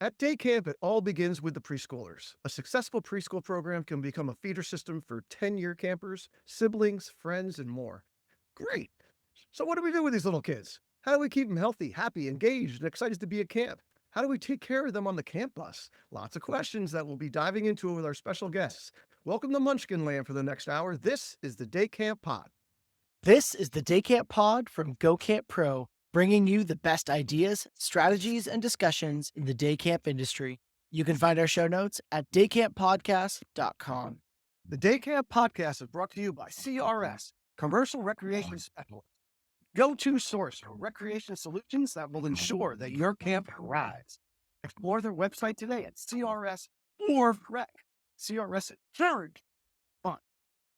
At day camp, it all begins with the preschoolers. A successful preschool program can become a feeder system for 10-year campers, siblings, friends, and more. Great. So what do we do with these little kids? How do we keep them healthy, happy, engaged, and excited to be at camp? How do we take care of them on the camp bus? Lots of questions that we'll be diving into with our special guests. Welcome to Munchkin Land for the next hour. This is the Day Camp Pod. This is the Day Camp Pod from Go Camp Pro, bringing you the best ideas, strategies, and discussions in the day camp industry. You can find our show notes at daycamppodcast.com. The Day Camp Podcast is brought to you by CRS, Commercial Recreation Specialist, go-to source for recreation solutions that will ensure that your camp thrives. Explore their website today at CRS or Rec. CRS is very fun.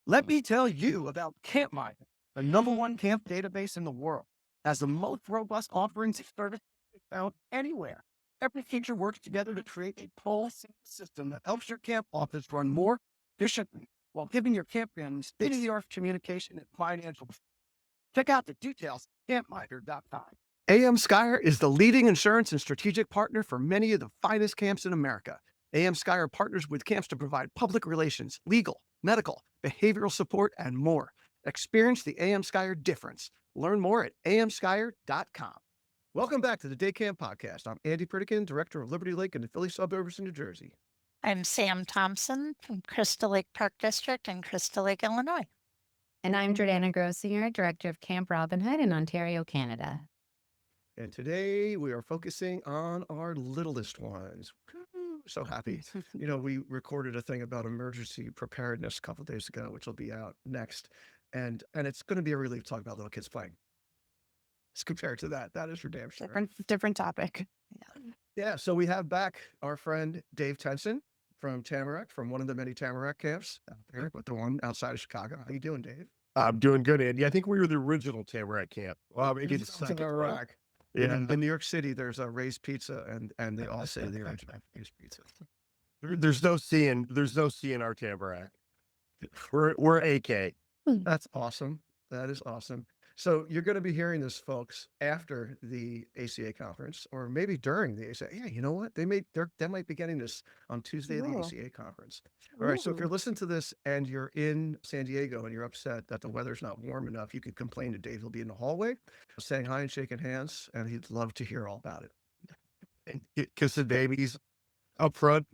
Let me tell you about CampMinder, the #1 camp database in the world. Has the most robust offerings of services found anywhere. Every feature works together to create a policy system that helps your camp office run more efficiently while giving your campground state-of-the-art communication and financial. Check out the details at campminder.com. AM Skyer is the leading insurance and strategic partner for many of the finest camps in America. AM Skyer partners with camps to provide public relations, legal, medical, behavioral support, and more. Experience the AM Skyer difference. Learn more at amskyer.com. Welcome back to the Day Camp Podcast. I'm Andy Pritikin, Director of Liberty Lake in the Philly suburbs of New Jersey. I'm Sam Thompson from Crystal Lake Park District in Crystal Lake, Illinois. And I'm Jordana Grossinger, Director of Camp Robin Hood in Ontario, Canada. And today we are focusing on our littlest ones. So happy. You know, we recorded a thing about emergency preparedness a couple of days ago, which will be out next. And it's going to be a relief to talk about little kids playing. As compared to that is for damn sure. Different topic. Yeah. So we have back our friend Dave Thoensen from Tamarack, from one of the many Tamarack camps out there, but the one outside of Chicago. How you doing, Dave? I'm doing good, Andy. I think we were the original Tamarack camp. Well, maybe the second. Tamarack. Yeah. In New York City, there's a Ray's Pizza, and they all say the original Ray's Pizza. There's no C in our Tamarack. We're AK. That's awesome. That is awesome. So you're going to be hearing this, folks, after the ACA conference, or maybe during the ACA. Yeah, you know what? They might be getting this on Tuesday at the ACA conference. All right. So if you're listening to this and you're in San Diego and you're upset that the weather's not warm enough, you can complain to Dave. He'll be in the hallway saying hi and shaking hands, and he'd love to hear all about it. And kissing babies up front.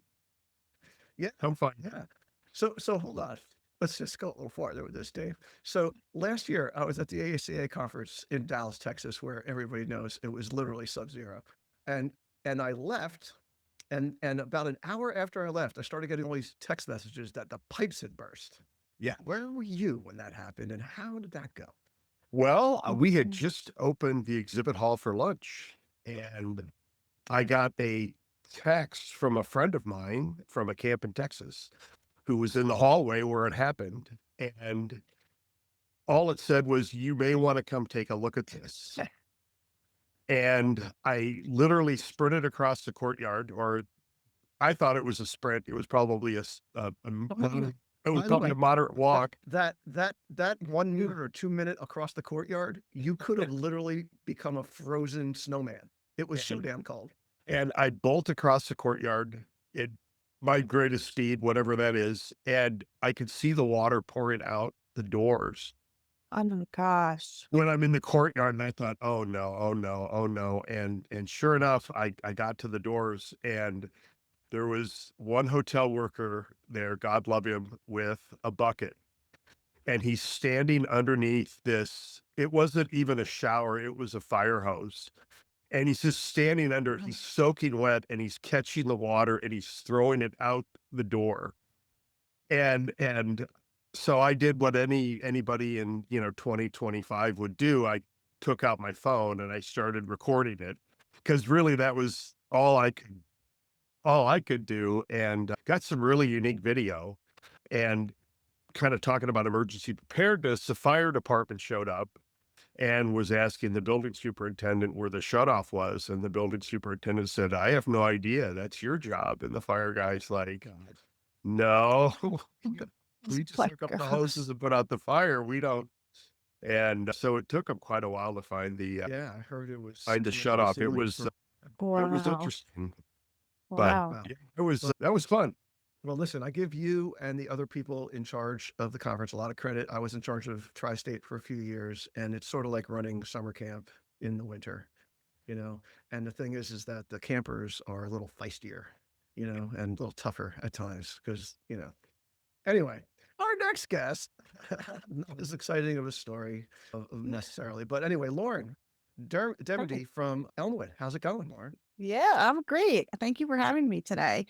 Yeah, I'm fine. Yeah. So hold on. Let's just go a little farther with this, Dave. So last year, I was at the ACA conference in Dallas, Texas, where everybody knows it was literally sub-zero. And I left, and about an hour after I left, I started getting all these text messages that the pipes had burst. Yeah. Where were you when that happened, and how did that go? Well, we had just opened the exhibit hall for lunch, and I got a text from a friend of mine from a camp in Texas who was in the hallway where it happened. And all it said was, you may want to come take a look at this. And I literally sprinted across the courtyard, or I thought it was a sprint. It was probably a moderate walk. That 1 minute or 2 minute across the courtyard, you could have literally become a frozen snowman. It was so damn cold. And I bolt across the courtyard at my greatest speed, whatever that is, and I could see the water pouring out the doors. Oh my gosh. When I'm in the courtyard, and I thought, oh no, oh no, oh no. And sure enough, I got to the doors, and there was one hotel worker there, God love him, with a bucket. And he's standing underneath this. It wasn't even a shower, it was a fire hose. And he's just standing under it. He's soaking wet, and he's catching the water, and he's throwing it out the door. And so I did what anybody in 2025 would do. I took out my phone and I started recording it, because really that was all I could do, and got some really unique video. And kind of talking about emergency preparedness, the fire department showed up and was asking the building superintendent where the shutoff was. And the building superintendent said, I have no idea. That's your job. And the fire guy's like, no, we just hook up the hoses and put out the fire. We don't. And so it took them quite a while to find the, Yeah, I heard it was. find the shutoff. It was Wow. interesting. But Wow. Wow. yeah, that was fun. Well, listen, I give you and the other people in charge of the conference a lot of credit. I was in charge of Tri-State for a few years, and it's sort of like running summer camp in the winter, you know. And the thing is that the campers are a little feistier, and a little tougher at times because, Anyway, our next guest, not as exciting of a story necessarily, but anyway, Lauren Hi. Dermody from Elmwood. How's it going, Lauren? Yeah, I'm great. Thank you for having me today.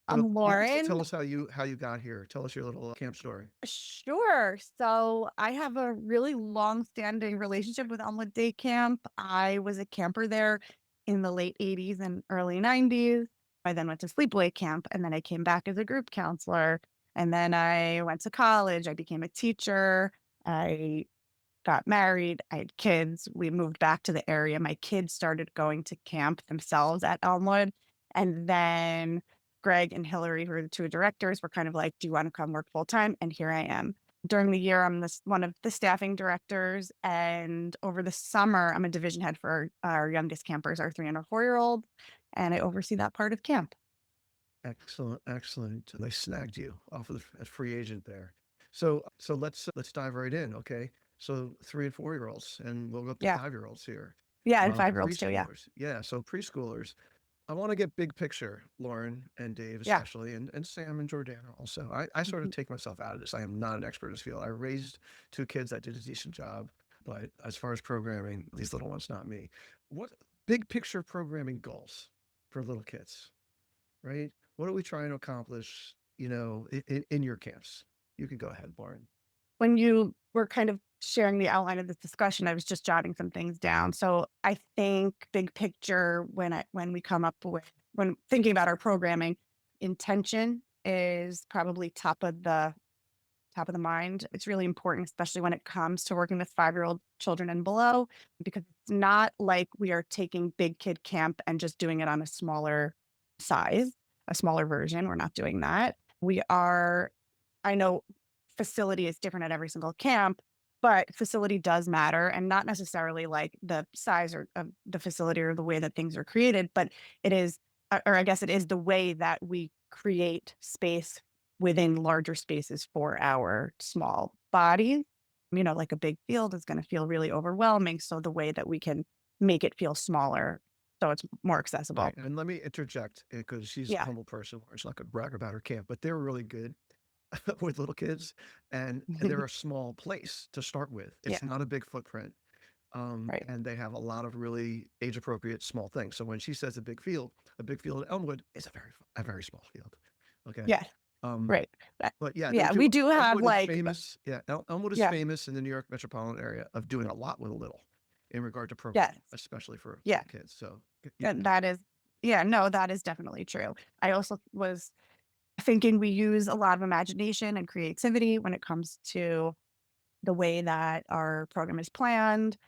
So I'm why don't you Lauren. tell us how you got here? Tell us your little camp story. Sure. So I have a really long-standing relationship with Elmwood Day Camp. I was a camper there in the late 80s and early 90s. I then went to sleepaway camp, and then I came back as a group counselor. And then I went to college. I became a teacher. I got married. I had kids. We moved back to the area. My kids started going to camp themselves at Elmwood. And then Greg and Hillary, who are the two directors, were kind of like, do you want to come work full time? And here I am. During the year, I'm one of the staffing directors. And over the summer, I'm a division head for our youngest campers, our 3 and our 4-year-old. And I oversee that part of camp. Excellent, excellent. They snagged you off of a free agent there. So let's dive right in, okay? So 3 and 4-year-olds, and we'll go up to Yeah. 5-year-olds here. Yeah. And 5-year-olds too. Yeah. Preschoolers. Yeah, so preschoolers. I want to get big picture, Lauren and Dave Yeah. especially, and Sam and Jordana also. I sort of take myself out of this. I am not an expert in this field. I raised 2 kids that did a decent job, but as far as programming, these little ones, not me. What big picture programming goals for little kids, right? What are we trying to accomplish, in your camps? You can go ahead, Lauren. When you were kind of sharing the outline of this discussion, I was just jotting some things down. So I think big picture when we come up with when thinking about our programming, intention is probably top of the mind. It's really important, especially when it comes to working with 5-year-old children and below, because it's not like we are taking big kid camp and just doing it on a smaller size, a smaller version. We're not doing that. I know facility is different at every single camp, but facility does matter, and not necessarily like the size of the facility or the way that things are created, but it is, or I guess it is the way that we create space within larger spaces for our small bodies. Like a big field is going to feel really overwhelming. So the way that we can make it feel smaller so it's more accessible. Right. And let me interject because she's a Yeah. humble person. She's not going to brag about her camp, but they're really good with little kids, and they're a small place to start with. It's Yeah. not a big footprint. Right. And they have a lot of really age appropriate small things. So when she says a big field at Elmwood is a very small field. Okay. Yeah. Um, Right. but yeah, Yeah. We do have Elmwood is like, famous. Yeah, Elmwood is yeah. famous in the New York metropolitan area of doing a lot with a little in regard to Yes. programming, especially for Yeah. kids. So That is, yeah, no, that is definitely true. I also was thinking we use a lot of imagination and creativity when it comes to the way that our program is planned.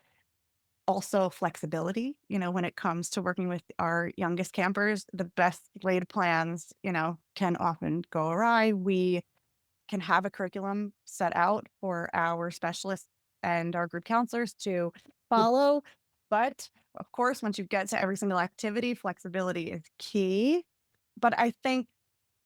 Also flexibility, when it comes to working with our youngest campers, the best laid plans, can often go awry. We can have a curriculum set out for our specialists and our group counselors to follow. But of course, once you get to every single activity, flexibility is key. But I think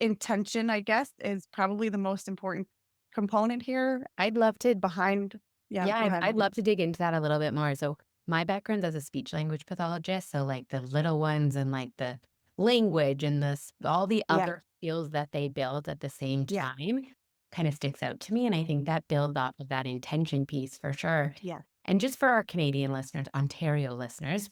intention, I guess, is probably the most important component here I'd love to, behind. Yeah, yeah, go ahead. I'd love to dig into that a little bit more. So my background's as a speech language pathologist. So like the little ones and like the language and all the Yeah. other skills that they build at the same Yeah. time kind of sticks out to me. And I think that builds off of that intention piece for sure. Yeah. And just for our Canadian listeners, Ontario listeners,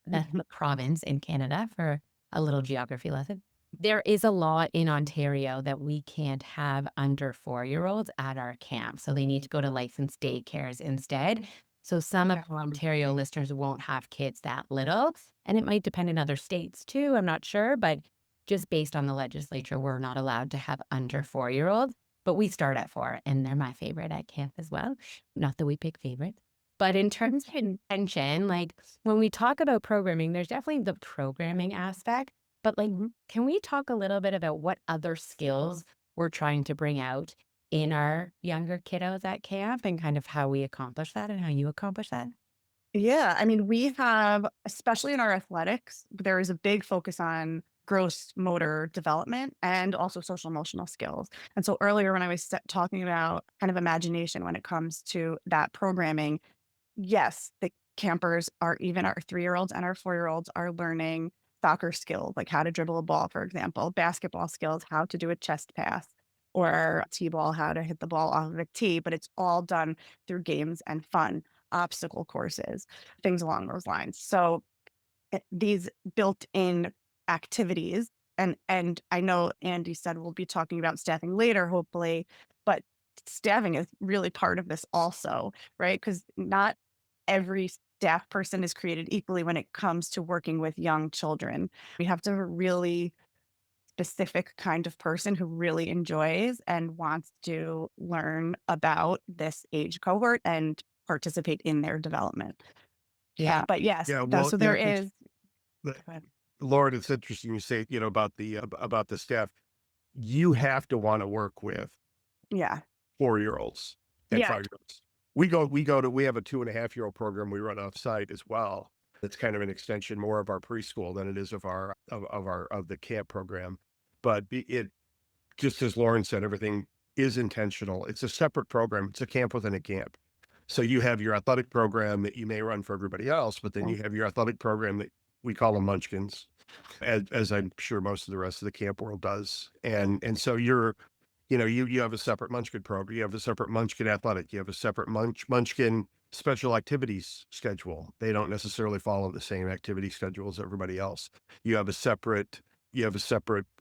that's the province in Canada for a little geography lesson. There is a law in Ontario that we can't have under 4-year-olds at our camp. So they need to go to licensed daycares instead. So some of our Ontario listeners won't have kids that little. And it might depend in other states too. I'm not sure. But just based on the legislature, we're not allowed to have under 4-year-olds. But we start at 4, and they're my favorite at camp as well. Not that we pick favorites. But in terms of intention, like when we talk about programming, there's definitely the programming aspect. But like, can we talk a little bit about what other skills we're trying to bring out in our younger kiddos at camp and kind of how we accomplish that and how you accomplish that? Yeah. We have, especially in our athletics, there is a big focus on gross motor development and also social emotional skills. And so earlier when I was talking about kind of imagination when it comes to that programming, yes, the campers are, even our 3-year-olds and our 4-year-olds are learning soccer skills, like how to dribble a ball, for example, basketball skills, how to do a chest pass, or T-ball, how to hit the ball off of a tee, but it's all done through games and fun, obstacle courses, things along those lines. So these built-in activities, and I know Andy said we'll be talking about staffing later, hopefully, but staffing is really part of this also, right? Because not every staff person is created equally when it comes to working with young children. We have to have a really specific kind of person who really enjoys and wants to learn about this age cohort and participate in their development. Yeah. But yes, Yeah, well, so there is. the- Go ahead. Lauren, it's interesting you say, about the staff. You have to want to work with Yeah. 4-year-olds and Yeah. 5-year-olds. We have a 2.5-year-old program we run off site as well. It's kind of an extension more of our preschool than it is of the camp program. But it, just as Lauren said, everything is intentional. It's a separate program. It's a camp within a camp. So you have your athletic program that you may run for everybody else, but then you have your athletic program that we call them munchkins, as I'm sure most of the rest of the camp world does. And so you have a separate munchkin program, you have a separate munchkin athletic, you have a separate munchkin special activities schedule. They don't necessarily follow the same activity schedule as everybody else. You have a separate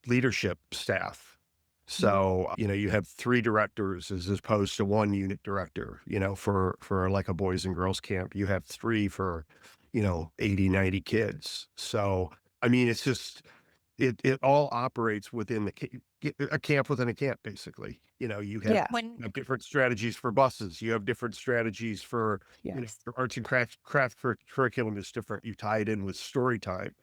leadership staff. So, you have 3 directors as opposed to 1 unit director, for like a boys and girls camp. You have 3 for, 80, 90 kids. So, I mean, it's just, it all operates within a camp within a camp, basically. You Yeah. have different strategies for buses. You have different strategies for, Yes. for arts and craft curriculum is different. You tie it in with story time.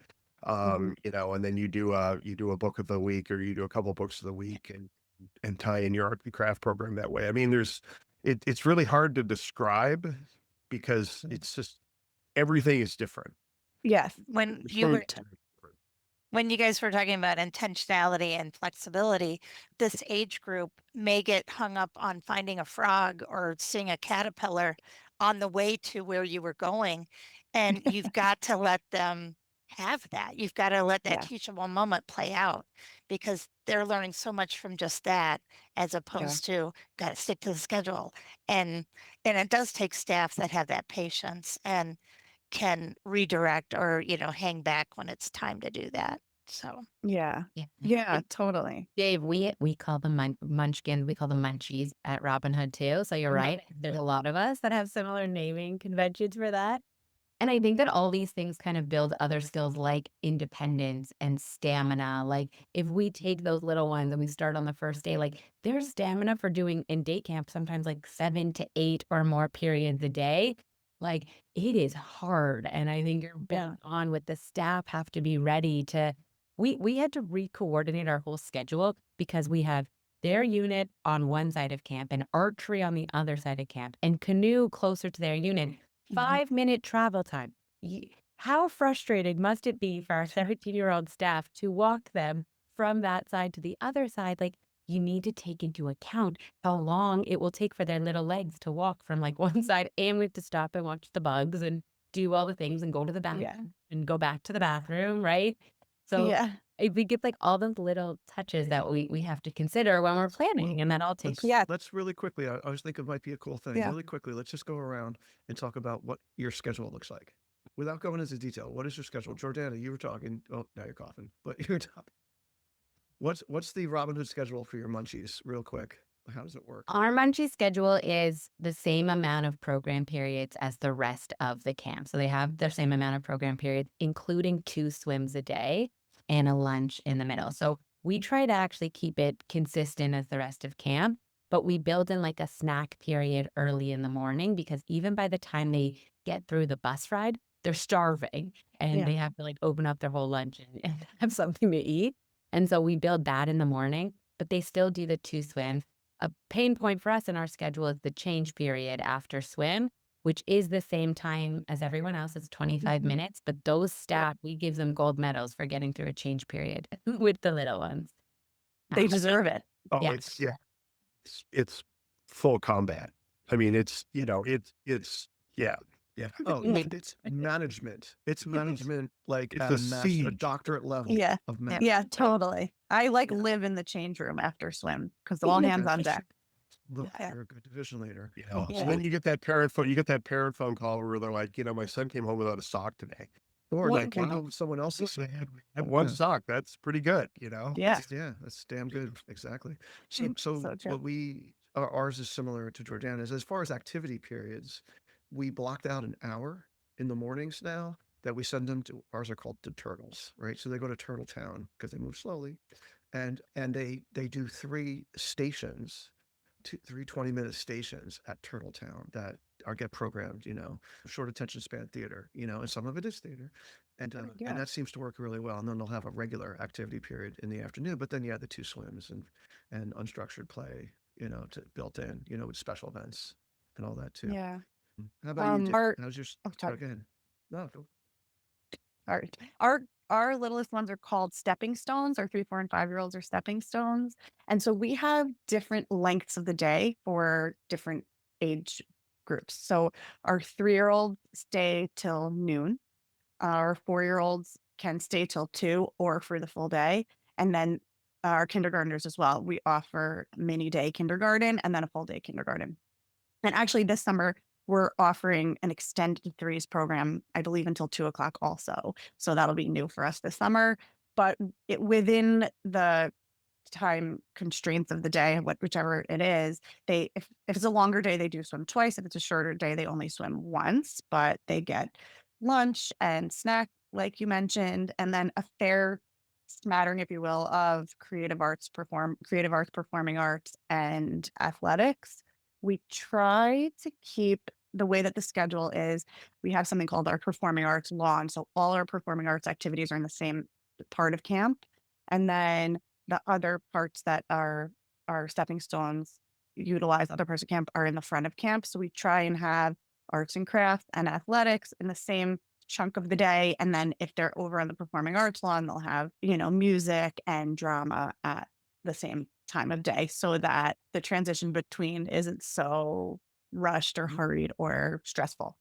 And then you do a book of the week, or you do a couple of books of the week, and tie in your art and craft program that way. I mean, it's really hard to describe because it's just, everything is different. Yes. When There's you so were many different- when you guys were talking about intentionality and flexibility, this age group may get hung up on finding a frog or seeing a caterpillar on the way to where you were going. And you've got to let them have that. You've got to let that Yeah. teachable moment play out, because they're learning so much from just that, as opposed to got to stick to the schedule. And it does take staff that have that patience and can redirect or, hang back when it's time to do that. So, Yeah. Yeah. Yeah, totally. Dave, we call them munchkin, we call them munchies at Robin Hood too. So you're right. There's a lot of us that have similar naming conventions for that. And I think that all these things kind of build other skills like independence and stamina. Like if we take those little ones and we start on the first day, like there's stamina for doing in day camp, sometimes like 7 to 8 or more periods a day. Like it is hard. And I think you're bang on with the staff have to be ready to, we had to re-coordinate our whole schedule because we have their unit on one side of camp and archery on the other side of camp and canoe closer to their unit. 5-minute travel time. How frustrating must it be for our 17-year-old staff to walk them from that side to the other side? Like, you need to take into account how long it will take for their little legs to walk from like one side, and we have to stop and watch the bugs and do all the things and go to the bathroom and go back to the bathroom, right? So if we get like all those little touches that we have to consider when we're planning, and that all takes. Let's really quickly, I was thinking it might be a cool thing. Yeah. Really quickly, let's just go around and talk about what your schedule looks like without going into detail. What is your schedule? Jordana, you were talking. Oh, now you're coughing, but you were talking. What's the Robin Hood schedule for your munchies? Real quick. How does it work? Our munchie schedule is the same amount of program periods as the rest of the camp. So they have the same amount of program periods, including 2 swims a day and a lunch in the middle. So we try to actually keep it consistent as the rest of camp, but we build in like a snack period early in the morning, because even by the time they get through the bus ride, they're starving and they have to like open up their whole lunch and have something to eat. And so we build that in the morning, but they still do the 2 swims. A pain point for us in our schedule is the change period after swim, which is the same time as everyone else. It's 25 minutes, but those staff, we give them gold medals for getting through a change period with the little ones. They deserve it. Oh, Yeah. it's full combat. I mean, it's yeah. Oh, it's management. It's management like It's at a a siege. doctorate level Yeah. of management. Yeah, totally. I Yeah. live in the change room after swim because all hands on deck. Look, Yeah. you're a good division leader. You know, Yeah. and then you get that parent phone call where they're like, my son came home without a sock today. Or What- they came home with someone else's. I had one Yeah. sock. That's pretty good, Yeah. Yeah, that's damn good. Exactly. So, So true. what ours is similar to Jordana's. As far as activity periods, we blocked out an hour in the mornings now that we send them to. Ours are called the Turtles, right? So they go to Turtle Town because they move slowly, and they do 3 stations, 3 20-minute stations at Turtle Town that are get programmed. Short attention span theater. And some of it is theater. And Yeah. that seems to work really well. And then they'll have a regular activity period in the afternoon. But then the 2 swims and unstructured play, built in, with special events and all that too. Yeah. How about you? Our- How's your? Oh, sorry. Go ahead. No. Go. Our littlest ones are called stepping stones. Our 3, 4, and 5-year-olds are stepping stones. And so we have different lengths of the day for different age groups. So our 3-year-olds stay till noon. Our 4-year-olds can stay till 2 or for the full day. And then our kindergartners as well. We offer mini day kindergarten and then a full day kindergarten. And actually this summer, we're offering an extended threes program, I believe until 2:00 also. So that'll be new for us this summer, but within the time constraints of the day, whichever it is, if it's a longer day, they do swim twice. If it's a shorter day, they only swim once, but they get lunch and snack, like you mentioned, and then a fair smattering, if you will, of creative arts, performing arts, and athletics. We try to keep the way that the schedule is. We have something called our performing arts lawn. So all our performing arts activities are in the same part of camp. And then the other parts that are stepping stones utilize other parts of camp are in the front of camp. So we try and have arts and crafts and athletics in the same chunk of the day. And then if they're over on the performing arts lawn, they'll have, music and drama at the same time of day so that the transition between isn't so rushed or hurried or stressful.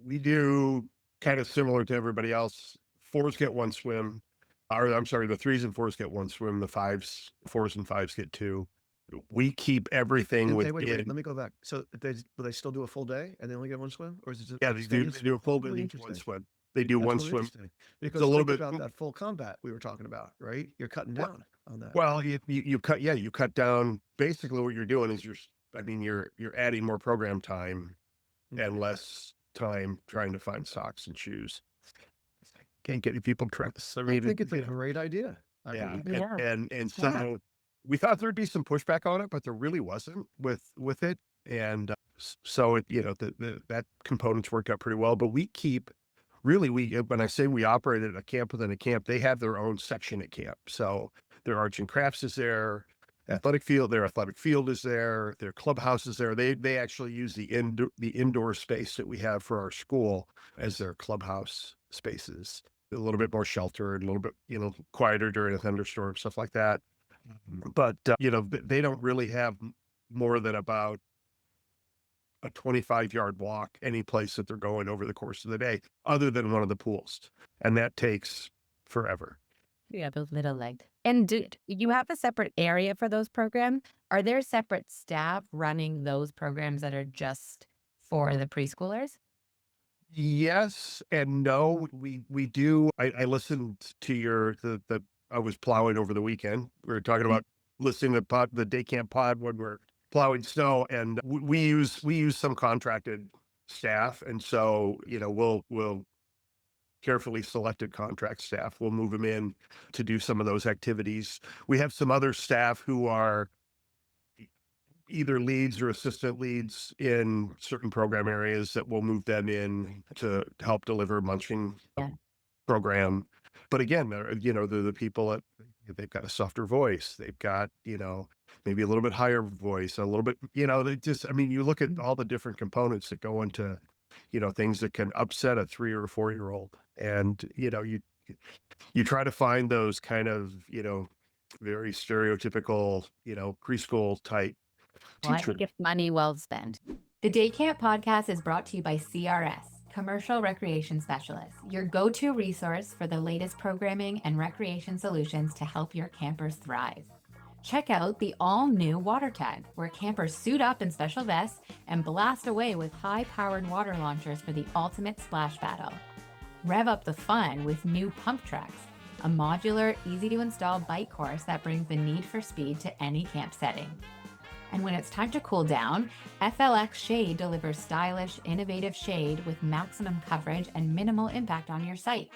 We do kind of similar to everybody else. 4s get 1 swim. Or I'm sorry, the 3s and 4s get 1 swim. The 4s and 5s get 2. We keep everything Okay, within. wait. Let me go back. So will they still do a full day and they only get 1 swim, or is it just Yeah, they do a full day, Really they do 1 interesting. swim. They do That's 1 really swim. interesting. Because a little think bit- about that full combat we were talking about, right? You're cutting Well- down on that. Well, you cut down. Basically, what you're doing is you're adding more program time and less time trying to find socks and shoes. Can't get people dressed. I think it's a great idea. Yeah, Yeah. and so we thought there'd be some pushback on it, but there really wasn't with it, and so it that components worked out pretty well. But we keep when I say we operate at a camp within a camp, they have their own section at camp. So their arts and crafts is there, their athletic field is there, their clubhouse is there. They actually use the indoor space that we have for our school as their clubhouse spaces. A little bit more sheltered, a little bit, quieter during a thunderstorm, stuff like that. But, they don't really have more than about a 25-yard walk any place that they're going over the course of the day, other than one of the pools. And that takes forever. Yeah, those little legs. And do you have a separate area for those programs? Are there separate staff running those programs that are just for the preschoolers? Yes and no. We do. I listened to I was plowing over the weekend. We were talking about listening to the day camp pod when we're plowing snow, and we use some contracted staff, and so we'll carefully selected contract staff. We'll move them in to do some of those activities. We have some other staff who are either leads or assistant leads in certain program areas that will move them in to help deliver munching program. But again, they're the people that they've got a softer voice. They've got, maybe a little bit higher voice, a little bit, they just, you look at all the different components that go into things that can upset a 3 or 4-year-old. And, you try to find those kind of, very stereotypical, preschool type Well, I teachers. think it's money well spent. The Day Camp podcast is brought to you by CRS, Commercial Recreation Specialists, your go-to resource for the latest programming and recreation solutions to help your campers thrive. Check out the all-new Water Tag, where campers suit up in special vests and blast away with high-powered water launchers for the ultimate splash battle. Rev up the fun with new Pump Tracks, a modular, easy-to-install bike course that brings the need for speed to any camp setting. And when it's time to cool down, FLX Shade delivers stylish, innovative shade with maximum coverage and minimal impact on your site.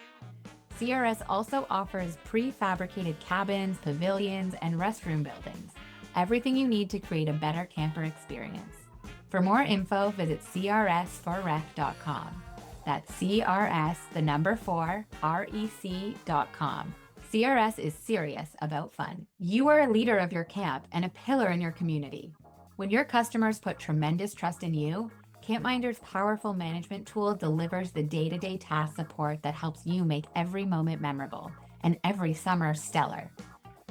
CRS also offers prefabricated cabins, pavilions, and restroom buildings. Everything you need to create a better camper experience. For more info, visit crsforrec.com. That's CRS, the number 4, REC.com. CRS is serious about fun. You are a leader of your camp and a pillar in your community. When your customers put tremendous trust in you, Campminder's powerful management tool delivers the day-to-day task support that helps you make every moment memorable and every summer stellar.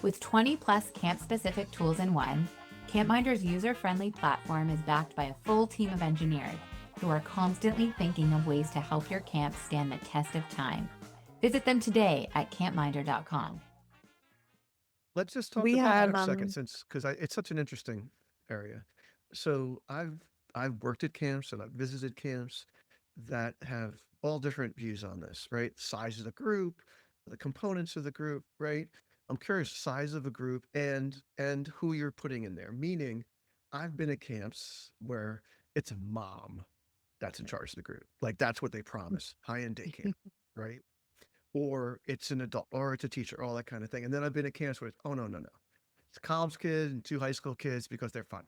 With 20-plus camp-specific tools in one, Campminder's user-friendly platform is backed by a full team of engineers who are constantly thinking of ways to help your camp stand the test of time. Visit them today at campminder.com. Let's just talk We about had, that a second, because it's such an interesting area. So I've worked at camps and I've visited camps that have all different views on this, right? Size of the group, the components of the group, right? I'm curious, size of a group and who you're putting in there. Meaning, I've been at camps where it's a mom that's in charge of the group. Like that's what they promise, high-end day camp, right? Or it's an adult, or it's a teacher, all that kind of thing. And then I've been at camps where it's, oh, no. It's a college kid and 2 high school kids because they're fun,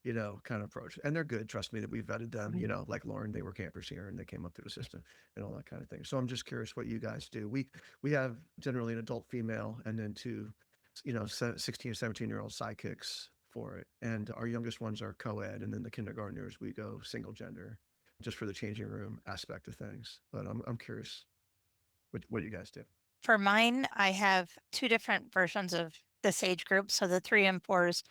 kind of approach. And they're good. Trust me that we've vetted them, like Lauren, they were campers here and they came up through the system and all that kind of thing. So I'm just curious what you guys do. We have generally an adult female and then 2, 16 or 17-year-old sidekicks for it. And our youngest ones are co-ed. And then the kindergartners, we go single gender just for the changing room aspect of things. But I'm curious what you guys do. For mine, I have 2 different versions of this age group. So the 3 and 4s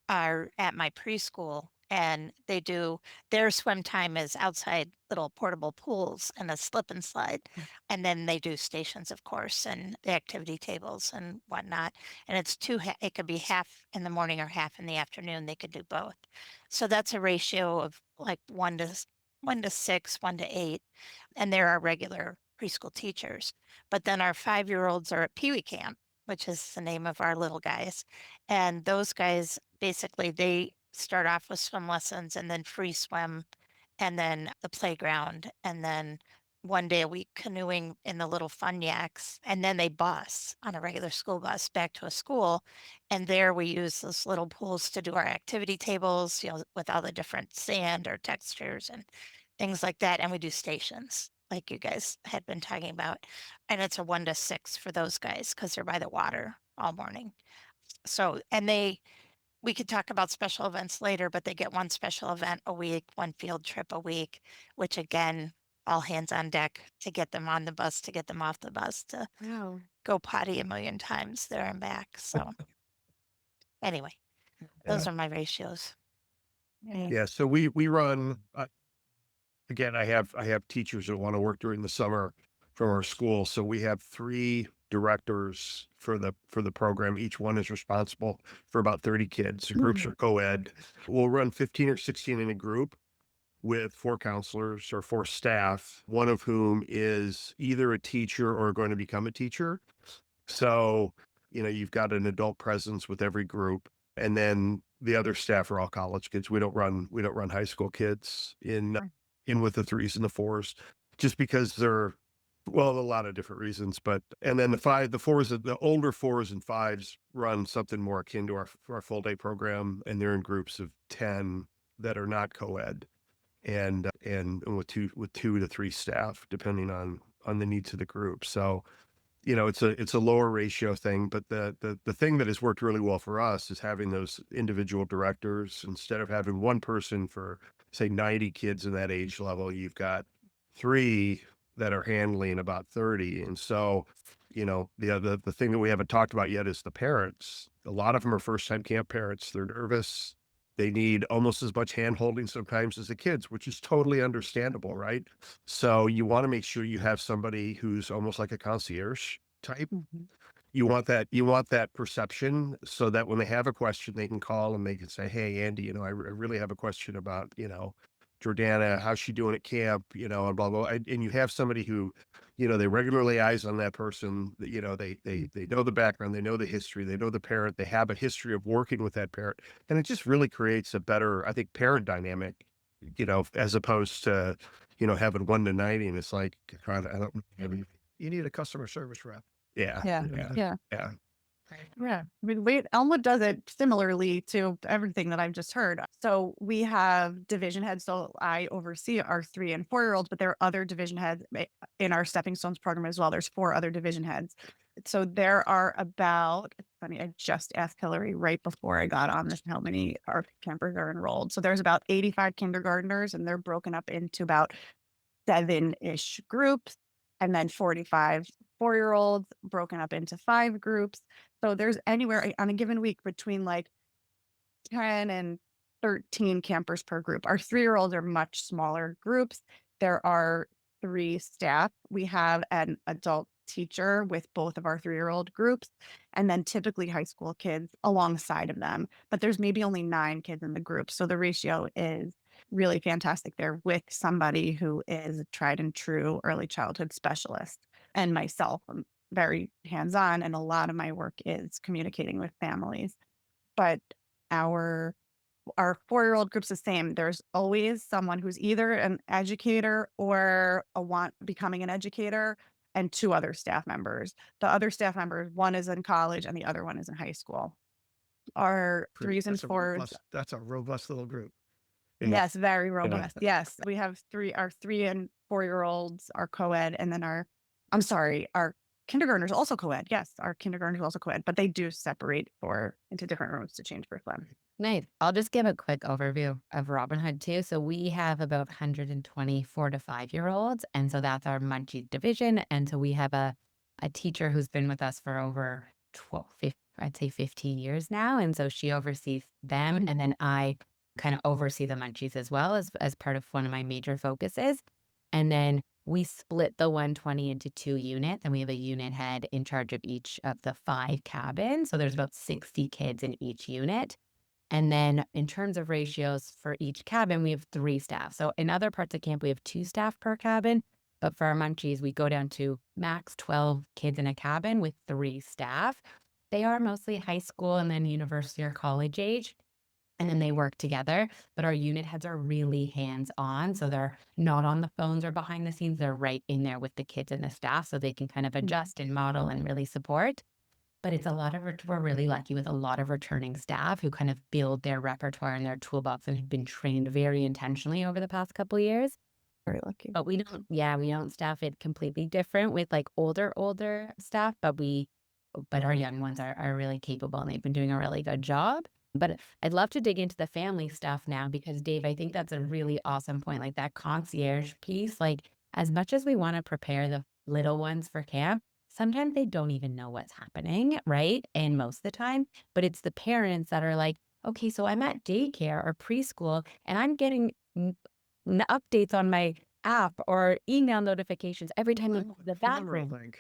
are at my preschool, and they do their swim time is outside little portable pools and a slip and slide. And then they do stations, of course, and the activity tables and whatnot. And it's it could be half in the morning or half in the afternoon. They could do both. So that's a ratio of like 1 to 6, 1 to 8. And there are regular preschool teachers. But then our 5-year-olds are at Pee Wee Camp, which is the name of our little guys. And those guys, basically, they start off with swim lessons and then free swim and then the playground and then 1 day a week canoeing in the little fun yaks. And then they bus on a regular school bus back to a school. And there we use those little pools to do our activity tables, with all the different sand or textures and things like that. And we do stations like you guys had been talking about. And it's a 1 to 6 for those guys because they're by the water all morning. So, and we could talk about special events later, but they get 1 special event a week, 1 field trip a week, which again, all hands on deck to get them on the bus, to get them off the bus, to wow. go potty a million times there and back. So anyway, those are my ratios. Yeah. So we run, again, I have teachers that want to work during the summer from our school. So we have 3 directors for the program. Each one is responsible for about 30 kids. The groups are co-ed. We'll run 15 or 16 in a group with 4 counselors or 4 staff, one of whom is either a teacher or going to become a teacher. So, you've got an adult presence with every group. And then the other staff are all college kids. We don't run high school kids in with the 3s and the 4s, just because they're, well, a lot of different reasons. But, and then the 4s, the older 4s and 5s run something more akin to our full day program. And they're in groups of 10 that are not co-ed and with 2 to 3 staff, depending on the needs of the group. So, it's a lower ratio thing, but the thing that has worked really well for us is having those individual directors instead of having one person for say 90 kids in that age level, you've got 3 that are handling about 30. And so, the thing that we haven't talked about yet is the parents. A lot of them are first time camp parents. They're nervous. They need almost as much hand holding sometimes as the kids, which is totally understandable, right? So you want to make sure you have somebody who's almost like a concierge type. You want that perception so that when they have a question, they can call and they can say, "Hey, Andy, I really have a question about, Jordana, how's she doing at camp?" And blah, blah. And you have somebody who, they regularly eyes on that person, they know the background, they know the history, they know the parent, they have a history of working with that parent. And it just really creates a better, I think, parent dynamic, as opposed to, having 1 to 90. And it's like, God, I don't, You need a customer service rep. yeah, Yeah. yeah, Yeah. yeah. Yeah. I mean, Elmwood does it similarly to everything that I've just heard. So we have division heads. So I oversee our 3 and 4-year-olds, but there are other division heads in our Stepping Stones program as well. There's 4 other division heads. So there are about, it's funny, I just asked Hillary right before I got on this, how many our campers are enrolled. So there's about 85 kindergartners, and they're broken up into about 7-ish groups, and then 45 4-year-olds broken up into 5 groups. So there's anywhere on a given week between like 10 and 13 campers per group. Our 3-year-olds are much smaller groups. There are 3 staff. We have an adult teacher with both of our 3-year-old groups, and then typically high school kids alongside of them. But there's maybe only 9 kids in the group. So the ratio is really fantastic there with somebody who is a tried and true early childhood specialist. And myself, I'm very hands-on, and a lot of my work is communicating with families. But our 4-year-old group's the same. There's always someone who's either an educator or becoming an educator, and 2 other staff members. The other staff members, one is in college and the other one is in high school. Our 3s and 4s. That's a robust little group. Yeah. Yes, very robust. Yes. We have our 3 and 4-year-olds are co-ed, and then our kindergartners also co-ed. Yes, our kindergartners also co-ed, but they do separate into different rooms to change curriculum. Nice. I'll just give a quick overview of Robin Hood too. So we have about 120 4 to 5-year-olds. And so that's our Munchie division. And so we have a teacher who's been with us for over 15 years now. And so she oversees them. And then I kind of oversee the Munchies as well as part of one of my major focuses. And then we split the 120 into 2 units, and we have a unit head in charge of each of the 5 cabins. So there's about 60 kids in each unit. And then in terms of ratios for each cabin, we have 3 staff. So in other parts of camp, we have 2 staff per cabin. But for our Munchies, we go down to max 12 kids in a cabin with 3 staff. They are mostly high school and then university or college age. And then they work together. But our unit heads are really hands-on. So they're not on the phones or behind the scenes. They're right in there with the kids and the staff, so they can kind of adjust and model and really support. But it's we're really lucky with a lot of returning staff who kind of build their repertoire and their toolbox and have been trained very intentionally over the past couple of years. Very lucky. But we don't staff it completely different with like older staff, but our young ones are really capable and they've been doing a really good job. But I'd love to dig into the family stuff now because Dave, I think that's a really awesome point. Like that concierge piece, like as much as we want to prepare the little ones for camp, sometimes they don't even know what's happening, right? And most of the time, but it's the parents that are like, okay, so I'm at daycare or preschool and I'm getting updates on my app or email notifications every time I go to the bathroom.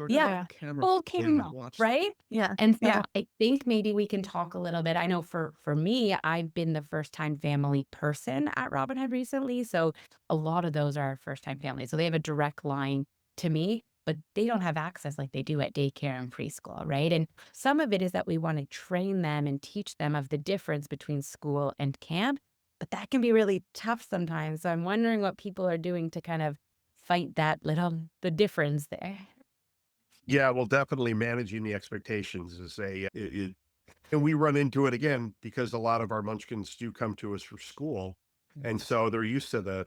Yeah, full camera, right? Yeah. And so Yeah. I think maybe we can talk a little bit. I know for me, I've been the first time family person at Robin Hood recently. So a lot of those are first time families. So they have a direct line to me, but they don't have access like they do at daycare and preschool, right? And some of it is that we want to train them and teach them of the difference between school and camp, but that can be really tough sometimes. So I'm wondering what people are doing to kind of fight the difference there. Yeah, well, definitely managing the expectations is and we run into it again because a lot of our munchkins do come to us for school. And so they're used to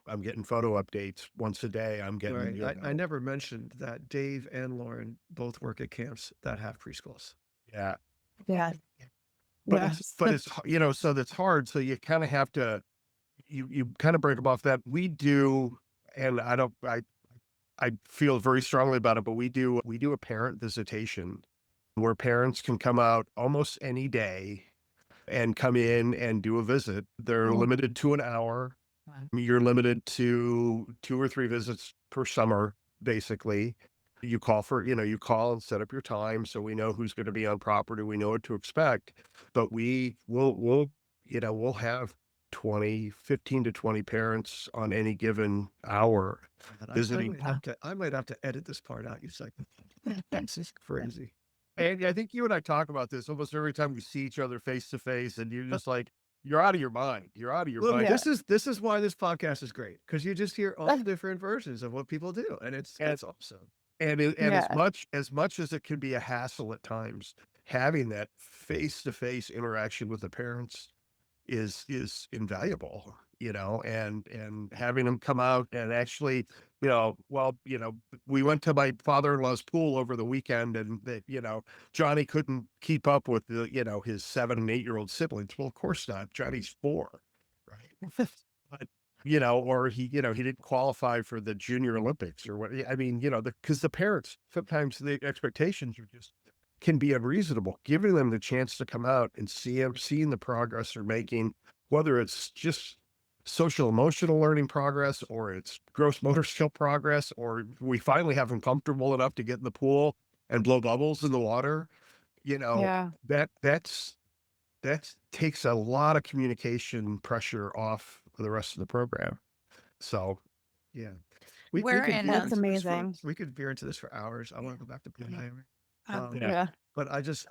I'm getting photo updates once a day. I'm getting, I never mentioned that Dave and Lauren both work at camps that have preschools. yeah. Yeah. But it's, so that's hard. So you kind of have to, you kind of break them off that we do, and I feel very strongly about it, but we do a parent visitation where parents can come out almost any day and come in and do a visit. They're limited to an hour. Wow. You're limited to 2 or 3 visits per summer, basically. You call and set up your time so we know who's going to be on property. We know what to expect, but we'll have 15 to 20 parents on any given hour visiting. I might have to edit this part out. You say that's just crazy. And I think you and I talk about this almost every time we see each other face to face, and you're just like, you're out of your mind. You're out of your Look, mind. this is why this podcast is great, because you just hear all different versions of what people do, and it's awesome. And as much as it can be a hassle at times, having that face to face interaction with the parents is invaluable, and having them come out and actually, we went to my father-in-law's pool over the weekend, and Johnny couldn't keep up with his 7 and 8-year-old siblings. Well, of course not. Johnny's 4, right? But or he didn't qualify for the Junior Olympics or what. I mean, because the parents, sometimes the expectations are just can be unreasonable. Giving them the chance to come out and seeing the progress they're making, whether it's just social emotional learning progress, or it's gross motor skill progress, or we finally have them comfortable enough to get in the pool and blow bubbles in the water, that takes a lot of communication pressure off the rest of the program. So Yeah, We're could in veer a- That's into this amazing. we could veer into this for hours. I want to go back to Miami. Yeah. But I'll just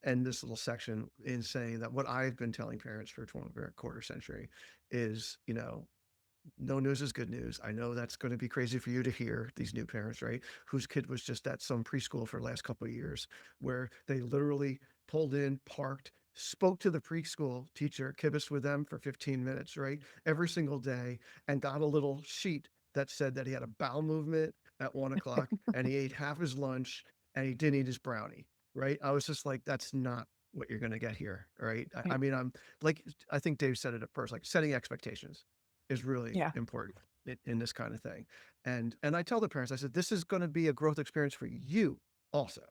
end this little section in saying that what I've been telling parents for a quarter century is, no news is good news. I know that's going to be crazy for you to hear, these new parents, right? Whose kid was just at some preschool for the last couple of years, where they literally pulled in, parked, spoke to the preschool teacher, kibbutzed with them for 15 minutes, right? Every single day, and got a little sheet that said that he had a bowel movement at 1 o'clock and he ate half his lunch and he didn't eat his brownie, right? I was just like, that's not what you're going to get here, right? I mean, I'm like, I think Dave said it at first, like setting expectations is really important in this kind of thing. And I tell the parents, I said, this is going to be a growth experience for you also,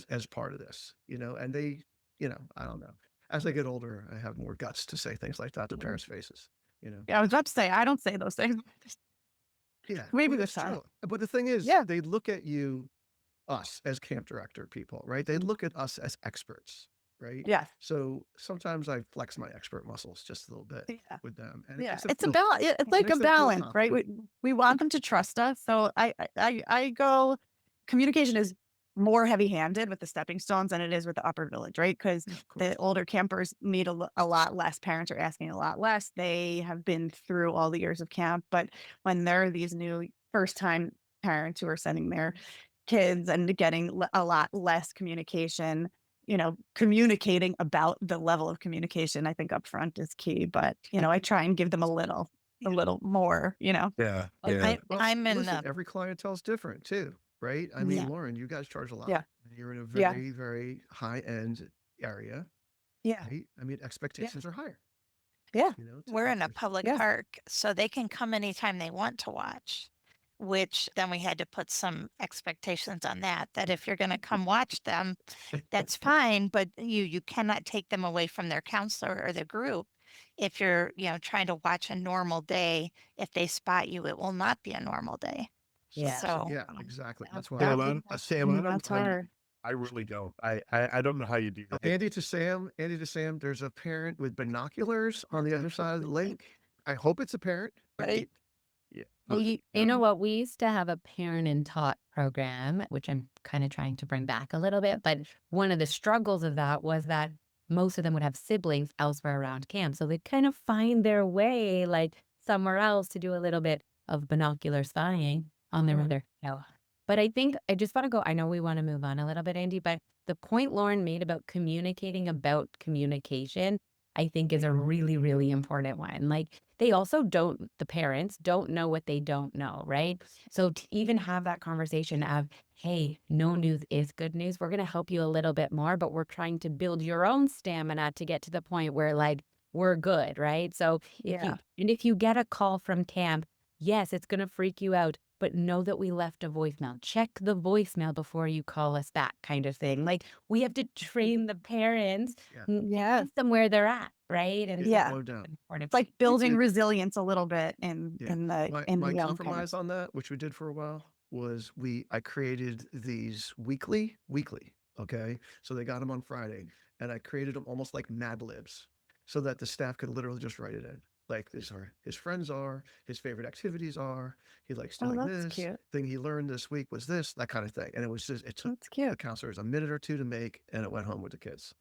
as part of this, and they, I don't know. As I get older, I have more guts to say things like that to parents' faces, Yeah, I was about to say, I don't say those things. Yeah. Maybe well, this it's time. true. But the thing is, they look at us as camp director people, right? They look at us as experts, right? Yeah. So sometimes I flex my expert muscles just a little bit with them. And Yeah, makes them it's a feel- balance. It's like makes a them feel balance, right? confident. We want them to trust us. So I go, communication is more heavy-handed with the stepping stones than it is with the upper village, right? Because Of course. the older campers need a lot less. Parents are asking a lot less. They have been through all the years of camp, but when there are these new first-time parents who are sending their kids and getting a lot less communication, communicating about the level of communication, I think upfront is key. But I try and give them a little more. yeah. Well, I'm in listen, the every clientele is different too, right? I mean, Yeah. Lauren, you guys charge a lot. Yeah. And you're in a Yeah. very, very high end area, Yeah, right? I mean, expectations are higher. yeah. We're in a public Yeah. park, so they can come anytime they want to watch, which then we had to put some expectations on that if you're going to come watch them, that's fine, but you cannot take them away from their counselor or the group. If you're, trying to watch a normal day, if they spot you, it will not be a normal day. Yeah. So Yeah, exactly. That's why Sam, That's hard. I really don't. I don't know how you do that. Andy to Sam, there's a parent with binoculars on the other side of the lake. I hope it's a parent. Right. Yeah. Well, you know what? We used to have a parent and taught program, which I'm kind of trying to bring back a little bit. But one of the struggles of that was that most of them would have siblings elsewhere around camp. So they'd kind of find their way like somewhere else to do a little bit of binocular spying on their other. But I think I just want to go, I know we want to move on a little bit, Andy, but the point Lauren made about communicating about communication, I think is a really, really important one. Like the parents don't know what they don't know, right? So to even have that conversation of, hey, no news is good news. We're going to help you a little bit more, but we're trying to build your own stamina to get to the point where like, we're good, right? So Yeah. if you get a call from camp, yes, it's going to freak you out, but know that we left a voicemail. Check the voicemail before you call us back, kind of thing. Like, we have to train the parents, Yeah. Yes. meet them where they're at, right? And Yeah. Slow down. It's like building did- resilience a little bit Yeah. in the My young compromise on that, which we did for a while, was I created these weekly, okay? So they got them on Friday, and I created them almost like Mad Libs, so that the staff could literally just write it in. Like, this are his friends are, his favorite activities are, he likes Oh, doing that's this, cute. thing he learned this week was this, that kind of thing. And it was just, it took That's the cute. counselors a minute or two to make, and it went home with the kids.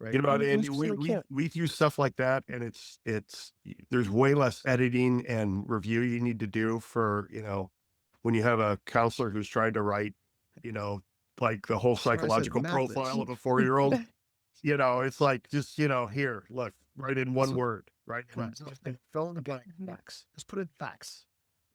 Right. You know, That's Andy, really cute. we use stuff like that, and it's there's way less editing and review you need to do for, you know, when you have a counselor who's trying to write, you know, like the whole That's why I said psychological Mad Libs. profile of a 4-year-old. You know, it's like, just, you know, here, look, write in one So- word, right? Right. And fill in the blank. Mhm. Facts. Just put in facts.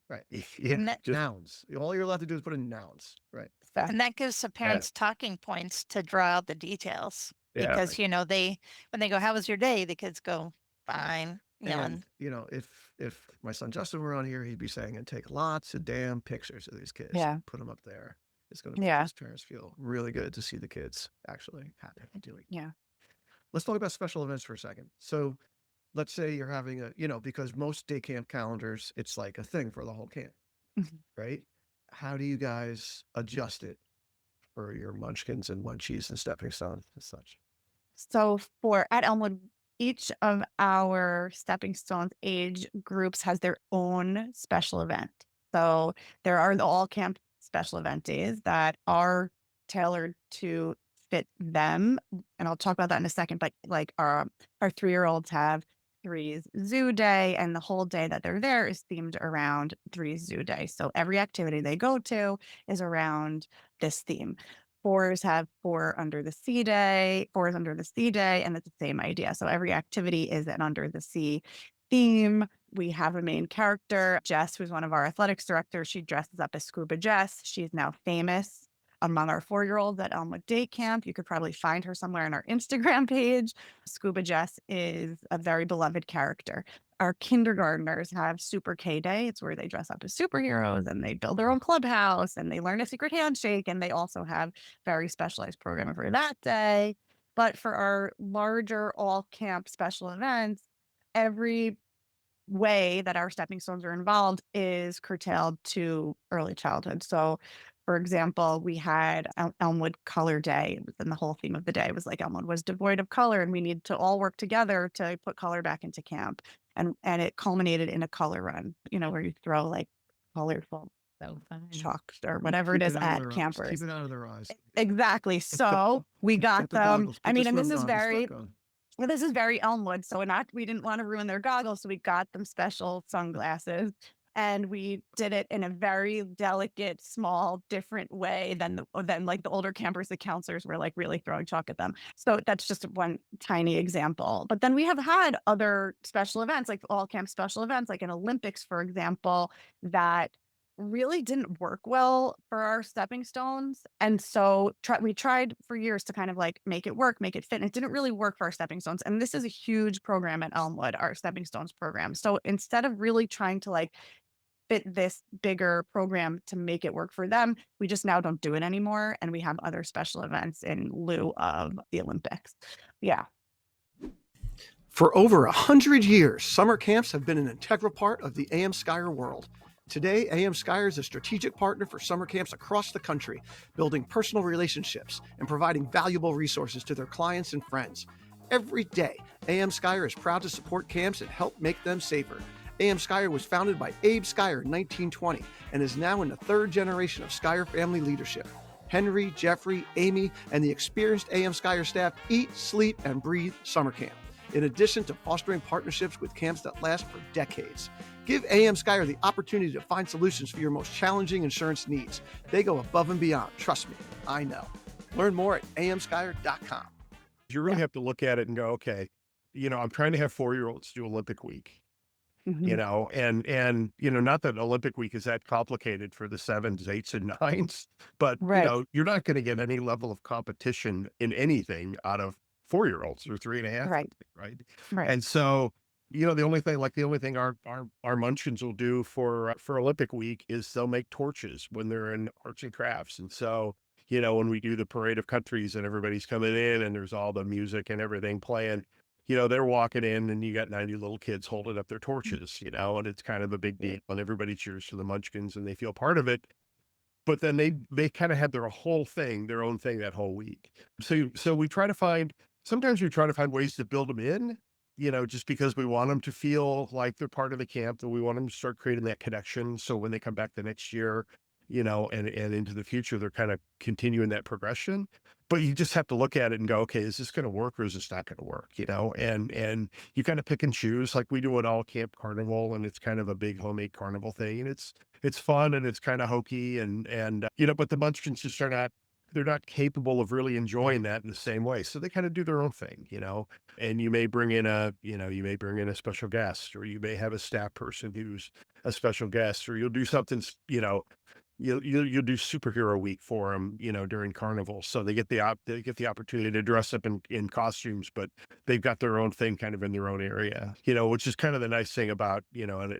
Right. Yeah, And that- just Nouns. All you're allowed to do is put in nouns. Right. And that gives the parents talking points to draw out the details. Yeah. Because, you know, when they go, how was your day? The kids go, fine. You know, And you know, if my son Justin were on here, he'd be saying, and take lots of damn pictures of these kids. Yeah. Put them up there. It's going to make Yeah. his parents feel really good to see the kids actually happy and doing. Yeah. Let's talk about special events for a second. So let's say you're having a, you know, because most day camp calendars, it's like a thing for the whole camp, Mhm. right? How do you guys adjust it for your munchkins and munchies and stepping stones and such? So at Elmwood, each of our stepping stones age groups has their own special event. So there are the all camp special event days that are tailored to fit them. And I'll talk about that in a second. But like our 3-year-olds have Three's Zoo Day, and the whole day that they're there is themed around Three's Zoo Day. So every activity they go to is around this theme. Fours have Fours Under the Sea Day, and it's the same idea. So every activity is an under the sea theme. We have a main character, Jess, who's one of our athletics directors. She dresses up as Scuba Jess. She's now famous among our 4-year-olds at Elmwood Day Camp. You could probably find her somewhere on our Instagram page. Scuba Jess is a very beloved character. Our kindergartners have Super K Day. It's where they dress up as superheroes and they build their own clubhouse and they learn a secret handshake. And they also have very specialized programming for that day. But for our larger all camp special events, every way that our stepping stones are involved is curtailed to early childhood. So, for example, we had Elmwood Color Day, and the whole theme of the day was like Elmwood was devoid of color, and we need to all work together to put color back into camp. And it culminated in a color run, you know, where you throw like colorful So fun. chalk or whatever it Keep is out of at their eyes. campers. Keep it out of their eyes. Exactly. So we got Get the them. goggles. I Put the mean, and this swim is goggles very, back on. well, this is very Elmwood. So we didn't want to ruin their goggles. So we got them special sunglasses, and we did it in a very delicate, small, different way than like the older campers. The counselors were like really throwing chalk at them. So that's just one tiny example. But then we have had other special events, like all camp special events, like an Olympics, for example, that really didn't work well for our stepping stones. And so we tried for years to kind of like make it work, make it fit. And it didn't really work for our stepping stones. And this is a huge program at Elmwood, our stepping stones program. So instead of really trying to like fit this bigger program to make it work for them, we just now don't do it anymore. And we have other special events in lieu of the Olympics. Yeah. For over 100 years, summer camps have been an integral part of the AM Skyer world. Today, AM Skyer is a strategic partner for summer camps across the country, building personal relationships and providing valuable resources to their clients and friends. Every day, AM Skyer is proud to support camps and help make them safer. AM Skyer was founded by Abe Skyer in 1920 and is now in the third generation of Skyer family leadership. Henry, Jeffrey, Amy, and the experienced AM Skyer staff eat, sleep, and breathe summer camp, in addition to fostering partnerships with camps that last for decades. Give AM Skyer the opportunity to find solutions for your most challenging insurance needs. They go above and beyond. Trust me, I know. Learn more at amskyer.com. you really have to look at it and go, okay, you know, I'm trying to have 4-year-olds do Olympic week, you know, and, you know, not that Olympic week is that complicated for the 7s, 8s, and 9s, but, Right. you know, you're not going to get any level of competition in anything out of 4-year-olds or 3.5, Right. right? Right. And so, the only thing our munchkins will do for Olympic week is they'll make torches when they're in arts and crafts. And so, when we do the parade of countries and everybody's coming in and there's all the music and everything playing, they're walking in and you got 90 little kids holding up their torches, and it's kind of a big deal and everybody cheers for the munchkins and they feel part of it. But then they kind of have their own thing that whole week. So sometimes we try to find ways to build them in, just because we want them to feel like they're part of the camp, that we want them to start creating that connection. So when they come back the next year, and into the future, they're kind of continuing that progression. But you just have to look at it and go, okay, is this going to work or is this not going to work? And you kind of pick and choose, like we do at all Camp Carnival, and it's kind of a big homemade carnival thing, and it's fun and it's kind of hokey and but the munchkins just they're not capable of really enjoying that in the same way. So they kind of do their own thing, and you may bring in a special guest, or you may have a staff person who's a special guest, or you'll do something, you'll do superhero week for them, during carnival. So they get the opportunity to dress up in costumes, but they've got their own thing kind of in their own area, which is kind of the nice thing about,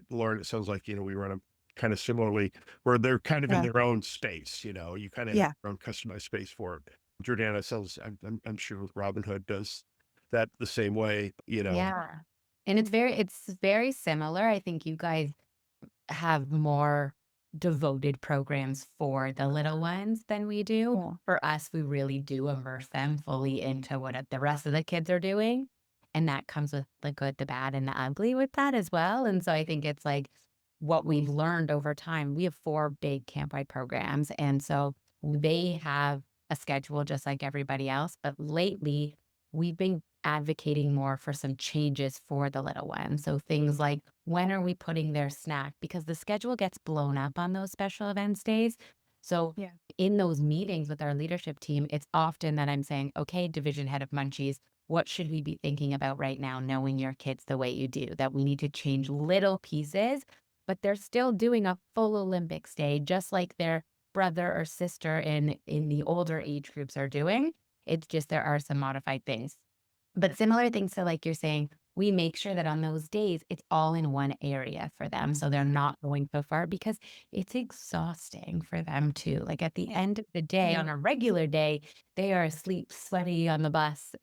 Lauren, it sounds like, we run them kind of similarly, where they're kind of in Yeah. their own space, you kind of Yeah. have your own customized space for it. Jordana sounds, I'm sure Robin Hood does that the same way, Yeah. And it's very similar. I think you guys have more devoted programs for the little ones than we do. Yeah. For us, we really do immerse them fully into what the rest of the kids are doing. And that comes with the good, the bad, and the ugly with that as well. And so I think it's like what we've learned over time. We have 4 big camp-wide programs. And so they have a schedule just like everybody else. But lately, we've been advocating more for some changes for the little ones. So things like, when are we putting their snack? Because the schedule gets blown up on those special events days. So Yeah. in those meetings with our leadership team, it's often that I'm saying, okay, division head of Munchies, what should we be thinking about right now, knowing your kids the way you do, that we need to change little pieces, but they're still doing a full Olympics day, just like their brother or sister in the older age groups are doing. It's just there are some modified things. But similar things to like you're saying, we make sure that on those days, it's all in one area for them. So they're not going so far, because it's exhausting for them too. Like at the end of the day, on a regular day, they are asleep, sweaty on the bus.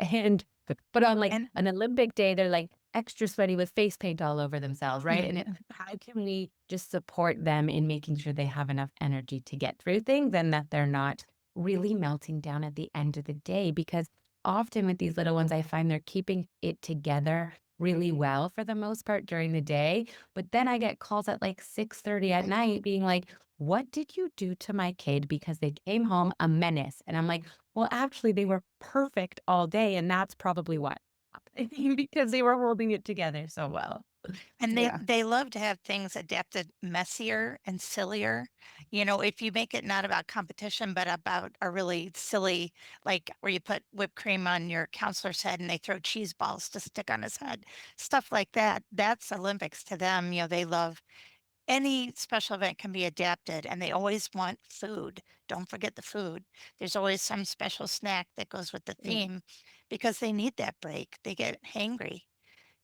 But on like And- an Olympic day, they're like extra sweaty with face paint all over themselves, right? And how can we just support them in making sure they have enough energy to get through things, and that they're not really melting down at the end of the day? Because often with these little ones, I find they're keeping it together really well for the most part during the day. But then I get calls at like 6:30 at night being like, what did you do to my kid? Because they came home a menace. And I'm like, well, actually, they were perfect all day. And that's probably what happened, because they were holding it together so well. And Yeah. they love to have things adapted messier and sillier. If you make it not about competition, but about a really silly, like where you put whipped cream on your counselor's head and they throw cheese balls to stick on his head, stuff like that. That's Olympics to them. They love any special event can be adapted, and they always want food. Don't forget the food. There's always some special snack that goes with the theme, because they need that break. They get hangry.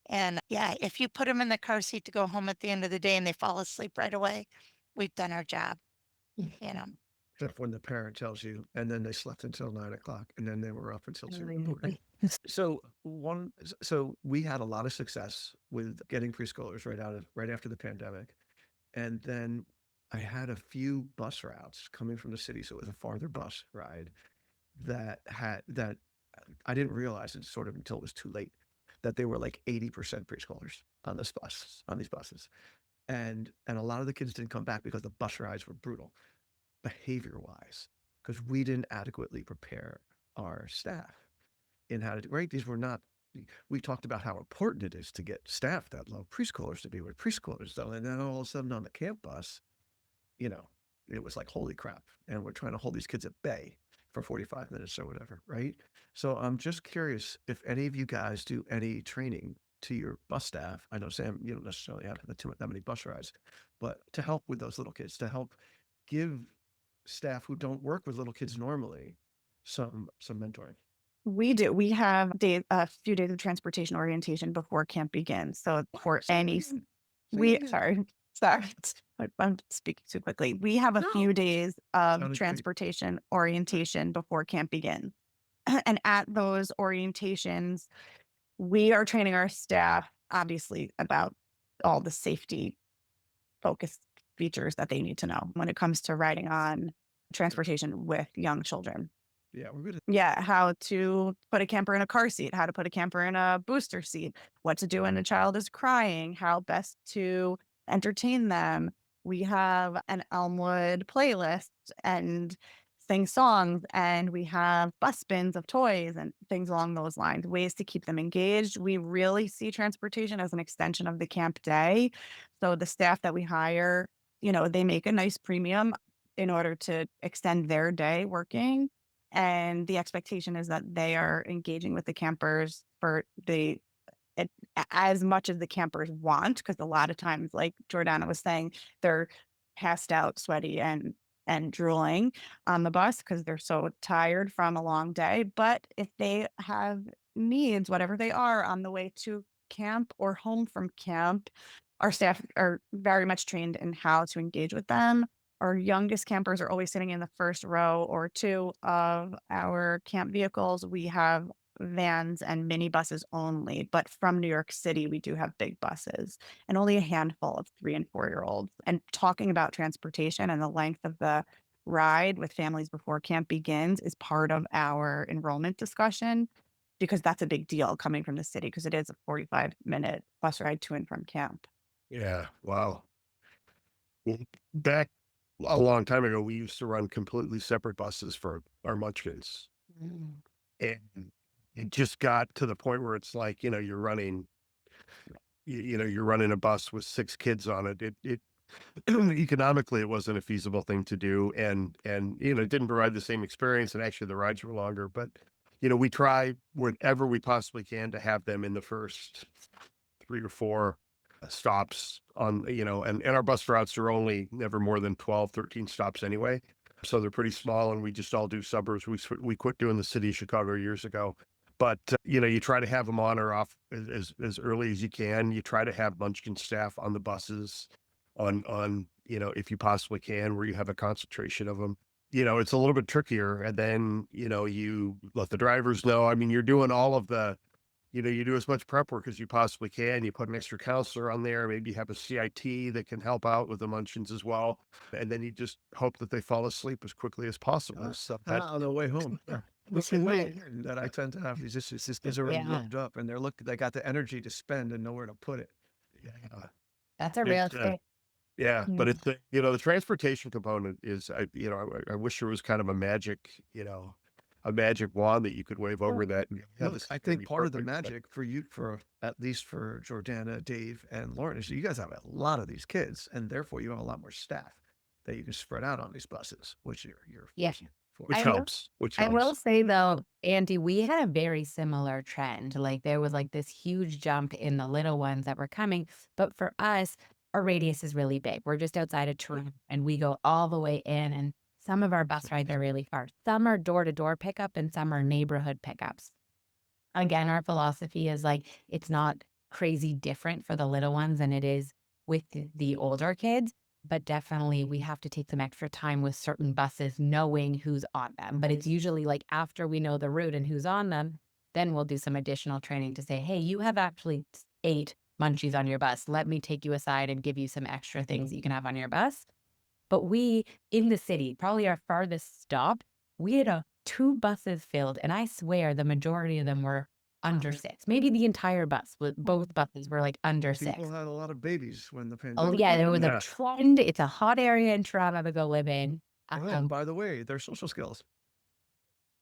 And yeah, if you put them in the car seat to go home at the end of the day and they fall asleep right away, we've done our job, you know. Except when the parent tells you, and then they slept until 9 o'clock, and then they were up until 2 in the morning. So we had a lot of success with getting preschoolers right after the pandemic, and then I had a few bus routes coming from the city, so it was a farther bus ride that I didn't realize it sort of until it was too late, that they were like 80% preschoolers on these buses, and a lot of the kids didn't come back because the bus rides were brutal, behavior wise, because we didn't adequately prepare our staff in how to do, right? These were not, we talked about how important it is to get staff that love preschoolers to be with preschoolers, though. And then all of a sudden on the camp bus, it was like, holy crap. And we're trying to hold these kids at bay for 45 minutes or whatever, right? So I'm just curious if any of you guys do any training to your bus staff. I know, Sam, you don't necessarily have that many bus rides, but to help with those little kids, to help give staff who don't work with little kids normally some mentoring. We do. We have a few days of transportation orientation before camp begins. So for any, sorry, I'm speaking too quickly. We have a few days of Sounded great. transportation orientation before camp begins. And at those orientations, we are training our staff, obviously, about all the safety focused features that they need to know when it comes to riding on transportation with young children. Yeah, we're good. Yeah, how to put a camper in a car seat, how to put a camper in a booster seat, what to do when a child is crying, how best to entertain them. We have an Elmwood playlist and sing songs, and we have bus bins of toys and things along those lines, ways to keep them engaged. We really see transportation as an extension of the camp day. So the staff that we hire, they make a nice premium in order to extend their day working. And the expectation is that they are engaging with the campers for as much as the campers want, because a lot of times, like Jordana was saying, they're passed out, sweaty, and drooling on the bus because they're so tired from a long day. But if they have needs, whatever they are, on the way to camp or home from camp, our staff are very much trained in how to engage with them. Our youngest campers are always sitting in the first row or two of our camp vehicles. We have vans and mini buses only, but from New York City, we do have big buses and only a handful of 3 and 4-year-olds. And talking about transportation and the length of the ride with families before camp begins is part of our enrollment discussion, because that's a big deal coming from the city, because it is a 45-minute bus ride to and from camp. Yeah. Wow. Well, back a long time ago, we used to run completely separate buses for our munchkins. And it just got to the point where it's like, you're running, you're running a bus with 6 kids on it. It economically, it wasn't a feasible thing to do. And, it didn't provide the same experience. And actually the rides were longer, but, we try whenever we possibly can to have them in the first 3 or 4 stops on, and our bus routes are only never more than 12, 13 stops anyway. So they're pretty small, and we just all do suburbs. We quit doing the city of Chicago years ago. But, you try to have them on or off as early as you can. You try to have munchkin staff on the buses on, if you possibly can, where you have a concentration of them. It's a little bit trickier. And then, you let the drivers know. I mean, you're doing all of the, you do as much prep work as you possibly can. You put an extra counselor on there. Maybe you have a CIT that can help out with the munchkins as well. And then you just hope that they fall asleep as quickly as possible. So that, On the way home. Listen, that I tend to have these issues. These kids are already Yeah. looked up, and they got the energy to spend and nowhere to put it. yeah, That's a real It's, thing. yeah, but it's the transportation component is, I wish there was kind of a magic, a magic wand that you could wave over that. And have Look, this I thing think be part of the perfect, but- magic for you, at least for Jordana, Dave, and Lauren, is you guys have a lot of these kids, and therefore you have a lot more staff that you can spread out on these buses, which you're Yeah. fortunate for. Which I will- helps. Which I helps. will say though, Andy, we had a very similar trend. Like there was like this huge jump in the little ones that were coming. But for us, our radius is really big. We're just outside of Toronto and we go all the way in. And some of our bus rides are really far. Some are door to door pickup and some are neighborhood pickups. Again, our philosophy is like it's not crazy different for the little ones than it is with the older kids. But definitely we have to take some extra time with certain buses knowing who's on them. But it's usually like after we know the route and who's on them, then we'll do some additional training to say, hey, you have actually 8 munchies on your bus. Let me take you aside and give you some extra things that you can have on your bus. But we, in the city, probably our farthest stop, we had 2 buses filled. And I swear the majority of them were under 6. Maybe the entire bus, both buses were like under 6. People had a lot of babies when the Oh pandemic. yeah, there was Yeah. a trend. It's a hot area in Toronto to go live in. And by the way, their social skills.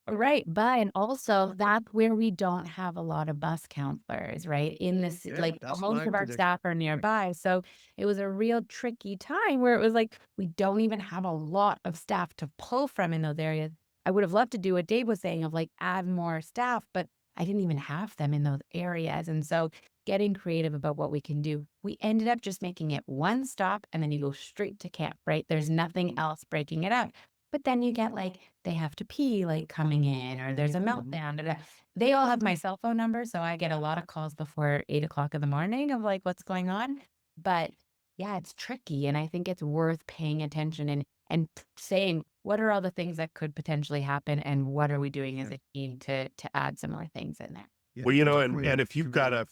Right, but and also that's where we don't have a lot of bus counselors, right? In this, Yeah, like that's most my of our prediction. staff are nearby, so it was a real tricky time where it was like we don't even have a lot of staff to pull from in those areas. I would have loved to do what Dave was saying of like add more staff, but I didn't even have them in those areas, and so getting creative about what we can do. We ended up just making it one stop, and then you go straight to camp, right? There's nothing else breaking it up. But then you get like, they have to pee, like coming in, or there's a meltdown. They all have my cell phone number. So I get a lot of calls before 8 o'clock in the morning of like, what's going on? But yeah, it's tricky. And I think it's worth paying attention and saying, what are all the things that could potentially happen? And what are we doing as a team to add some more things in there? Well, and if you've got a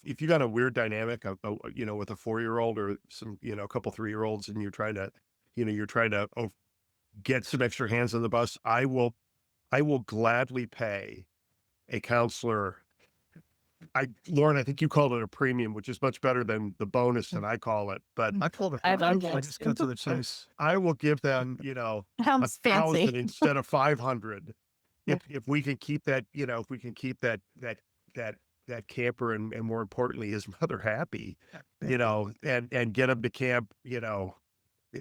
weird dynamic of, with a 4-year-old or some, a couple 3-year-olds, and you're trying to get some extra hands on the bus, I will gladly pay a counselor. Lauren, I think you called it a premium, which is much better than the bonus that I call it. But I called it. I just cut to the chase. I will give them, Sounds fancy. 1,000 instead of 500. If we can keep that, if we can keep that camper and more importantly his mother happy, and get him to camp,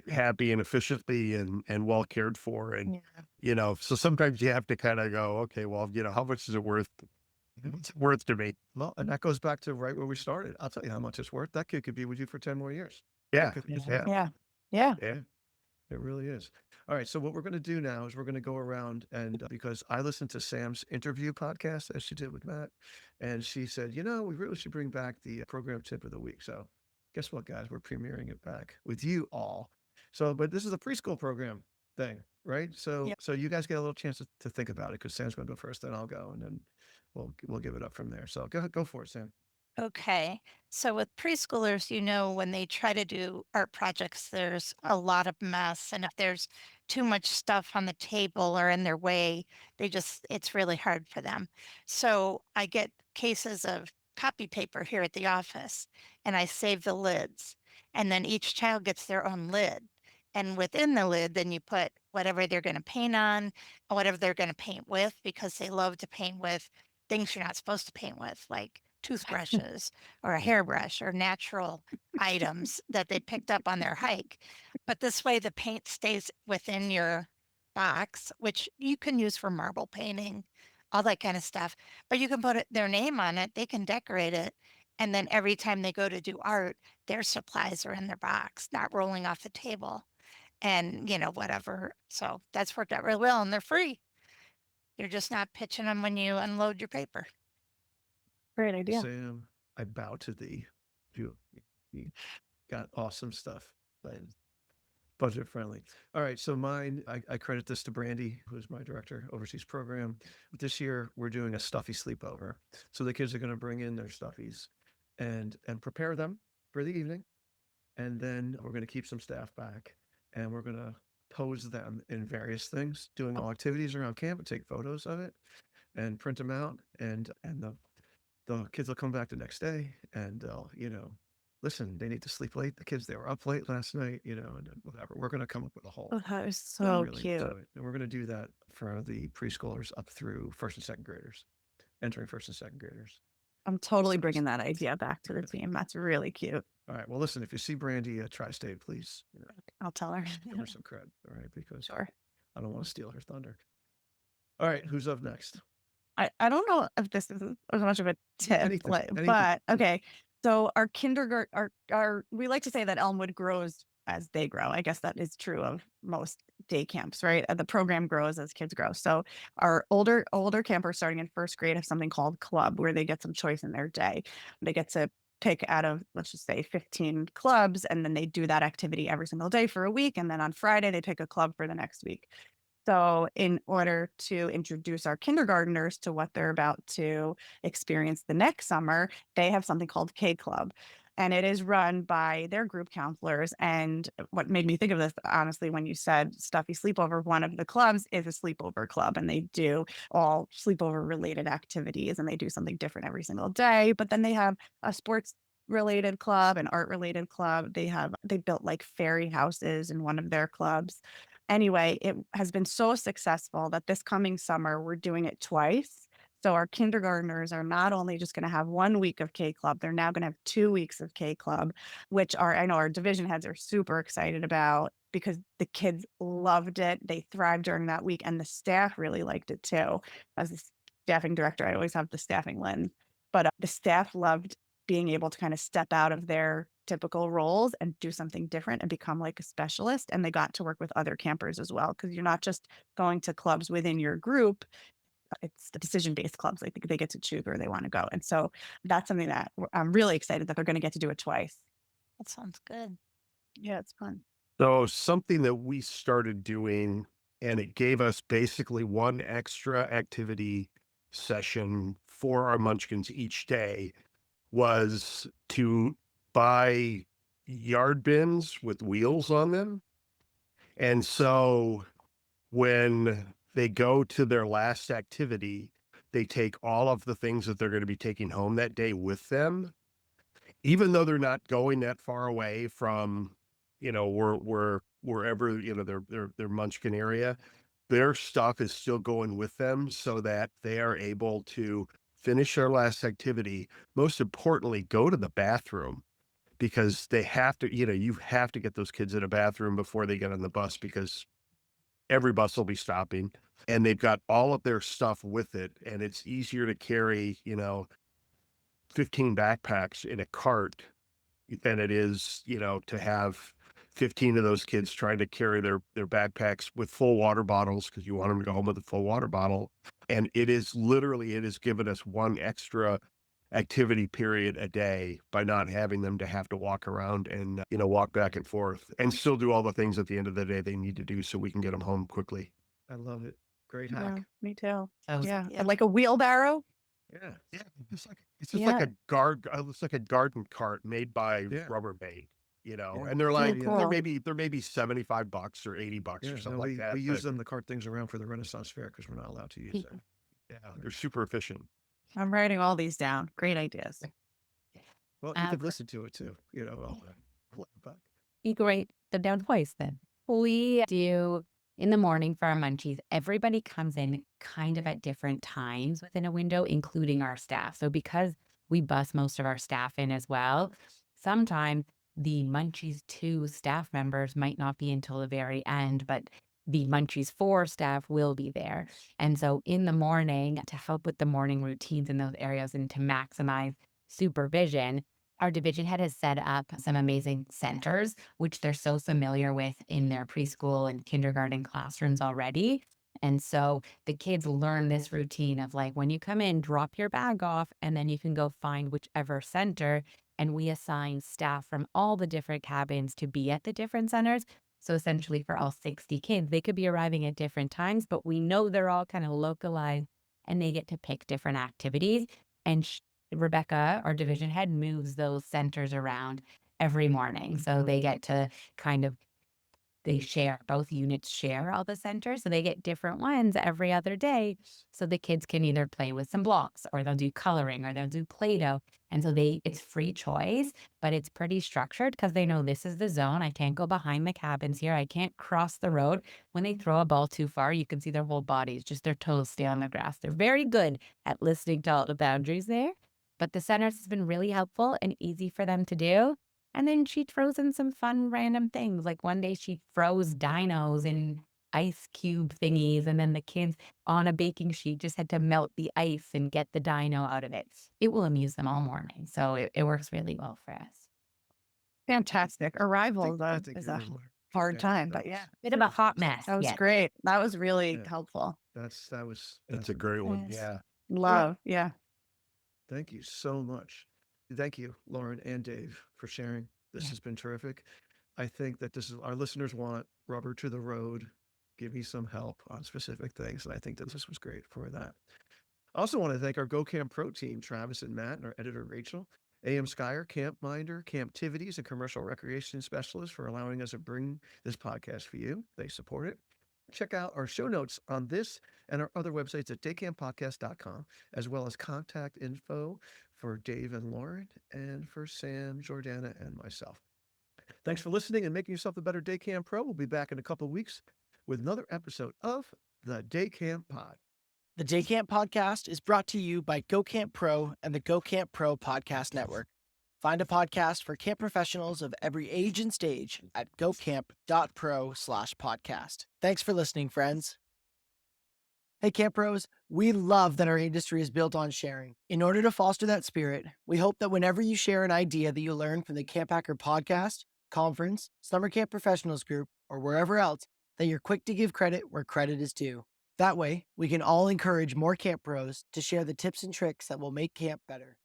happy and efficiently and well cared for, and so sometimes you have to kind of go, okay, well, how much is it worth? What's it worth to me? Well, and that goes back to right where we started. I'll tell you how much it's worth. That kid could be with you for 10 more years. Yeah, Yeah. It really is. All right. So what we're going to do now is we're going to go around and because I listened to Sam's interview podcast as she did with Matt, and she said, we really should bring back the program tip of the week. So guess what, guys? We're premiering it back with you all. So, but this is a preschool program thing, right? So, Yep. so you guys get a little chance to think about it because Sam's going to go first, then I'll go, and then we'll give it up from there. So go for it, Sam. Okay. So with preschoolers, when they try to do art projects, there's a lot of mess. And if there's too much stuff on the table or in their way, it's really hard for them. So I get cases of copy paper here at the office and I save the lids. And then each child gets their own lid. And within the lid, then you put whatever they're going to paint on, or whatever they're going to paint with, because they love to paint with things you're not supposed to paint with, like toothbrushes or a hairbrush or natural items that they picked up on their hike. But this way, the paint stays within your box, which you can use for marble painting, all that kind of stuff. But you can put their name on it, they can decorate it. And then every time they go to do art, their supplies are in their box, not rolling off the table and, whatever. So that's worked out really well and they're free. You're just not pitching them when you unload your paper. Great idea. Sam, I bow to thee. You got awesome stuff. Budget friendly. All right. So mine, I credit this to Brandy, who's my director, overseas program. This year, we're doing a stuffy sleepover. So the kids are going to bring in their stuffies and prepare them for the evening. And then we're going to keep some staff back and we're going to pose them in various things, doing all activities around camp and take photos of it and print them out. And the kids will come back the next day and they'll, listen, they need to sleep late. The kids, they were up late last night, and whatever. We're going to come up with a whole. Oh, that is so really cute. do it. And we're going to do that for the preschoolers up through first and second graders, entering first and second graders. I'm totally bringing that idea back to the team. That's really cute. All right. Well, listen, if you see Brandy at Tri-State, please I'll tell her. give her some credit. All right. Because Sure. I don't want to steal her thunder. All right. Who's up next? I don't know if this is as much of a tip, Anything. but okay. So our kindergarten, we like to say that Elmwood grows as they grow. I guess that is true of most day camps, right? The program grows as kids grow. So our older campers starting in first grade have something called club, where they get some choice in their day. They get to pick out of, let's just say 15 clubs, and then they do that activity every single day for a week. And then on Friday, they pick a club for the next week. So in order to introduce our kindergartners to what they're about to experience the next summer, they have something called K Club. And it is run by their group counselors. And what made me think of this, honestly, when you said stuffy sleepover, one of the clubs is a sleepover club. And they do all sleepover related activities. And they do something different every single day. But then they have a sports related club, an art related club. They built like fairy houses in one of their clubs. Anyway, it has been so successful that this coming summer, we're doing it twice. So our kindergartners are not only just going to have 1 week of K Club, they're now going to have 2 weeks of K Club, which I know our division heads are super excited about because the kids loved it. They thrived during that week and the staff really liked it too. As the staffing director, I always have the staffing lens, but the staff loved being able to kind of step out of their typical roles and do something different and become like a specialist. And they got to work with other campers as well, because you're not just going to clubs within your group. It's the decision-based clubs. I think they get to choose where they want to go. And so that's something that I'm really excited that they're going to get to do it twice. That sounds good. Yeah, it's fun. So something that we started doing, and it gave us basically one extra activity session for our munchkins each day, was to buy yard bins with wheels on them. And so when they go to their last activity, they take all of the things that they're going to be taking home that day with them, even though they're not going that far away from, wherever, their munchkin area. Their stuff is still going with them so that they are able to finish their last activity. Most importantly, go to the bathroom, because they have to, you have to get those kids in a bathroom before they get on the bus, because every bus will be stopping, and they've got all of their stuff with it. And it's easier to carry, 15 backpacks in a cart than it is, to have 15 of those kids trying to carry their backpacks with full water bottles, because you want them to go home with a full water bottle. And it has given us one extra activity period a day by not having them to have to walk around and, walk back and forth and still do all the things at the end of the day they need to do so we can get them home quickly. I love it. Great Yeah, hack. me too. So Yeah. Yeah. Like a wheelbarrow. Yeah. Yeah, it's just like Yeah. it's like a garden cart made by Yeah. Rubbermaid, Yeah. and they're like, cool. they're maybe $75 or $80 Yeah, or something no, like that. we use but them to cart things around for the Renaissance Fair because we're not allowed to use them. Yeah, they're super efficient. I'm writing all these down. Great ideas. Well, you could for- listen to it too. I'll play it back. You can write them down twice then. We do in the morning for our munchies. Everybody comes in kind of at different times within a window, including our staff. So because we bus most of our staff in as well, sometimes the Munchies 2 staff members might not be until the very end, but the Munchies 4 staff will be there. And so in the morning, to help with the morning routines in those areas and to maximize supervision, our division head has set up some amazing centers, which they're so familiar with in their preschool and kindergarten classrooms already. And so the kids learn this routine of like, when you come in, drop your bag off, and then you can go find whichever center. And we assign staff from all the different cabins to be at the different centers. So essentially for all 60 kids, they could be arriving at different times, but we know they're all kind of localized and they get to pick different activities. And Rebecca, our division head, moves those centers around every morning. So they get to both units share all the centers. So they get different ones every other day. So the kids can either play with some blocks or they'll do coloring or they'll do Play-Doh. And so it's free choice, but it's pretty structured because they know this is the zone. I can't go behind the cabins here. I can't cross the road. When they throw a ball too far, you can see their whole bodies, just their toes stay on the grass. They're very good at listening to all the boundaries there. But the centers has been really helpful and easy for them to do. And then she throws in some fun random things. Like one day she froze dinos in ice cube thingies, and then the kids on a baking sheet just had to melt the ice and get the dino out of it. It will amuse them all morning. So it works really well for us. Fantastic. Arrival I is think a you're right. hard Yeah, time, that but was- yeah, Bit of a hot mess. that was yes. great. That was really Yeah. helpful. That's A great one. Yes. Yeah. Love. Yeah. Thank you so much. Thank you, Lauren and Dave, for sharing. This Yeah. has been terrific. I think that our listeners want rubber to the road. Give me some help on specific things. And I think that this was great for that. I also want to thank our Go Camp Pro team, Travis and Matt, and our editor, Rachel, AM Skyer, Camp Minder, Camptivities, and Commercial Recreation Specialist for allowing us to bring this podcast for you. They support it. Check out our show notes on this and our other websites at daycamppodcast.com, as well as contact info for Dave and Lauren and for Sam, Jordana, and myself. Thanks for listening and making yourself a better Day Camp Pro. We'll be back in a couple of weeks with another episode of the Day Camp Pod. The Day Camp Podcast is brought to you by Go Camp Pro and the Go Camp Pro Podcast Network. Find a podcast for camp professionals of every age and stage at gocamp.pro/podcast. Thanks for listening, friends. Hey, Camp Pros, we love that our industry is built on sharing. In order to foster that spirit, we hope that whenever you share an idea that you learned from the Camp Hacker podcast, conference, summer camp professionals group, or wherever else, that you're quick to give credit where credit is due. That way, we can all encourage more Camp Pros to share the tips and tricks that will make camp better.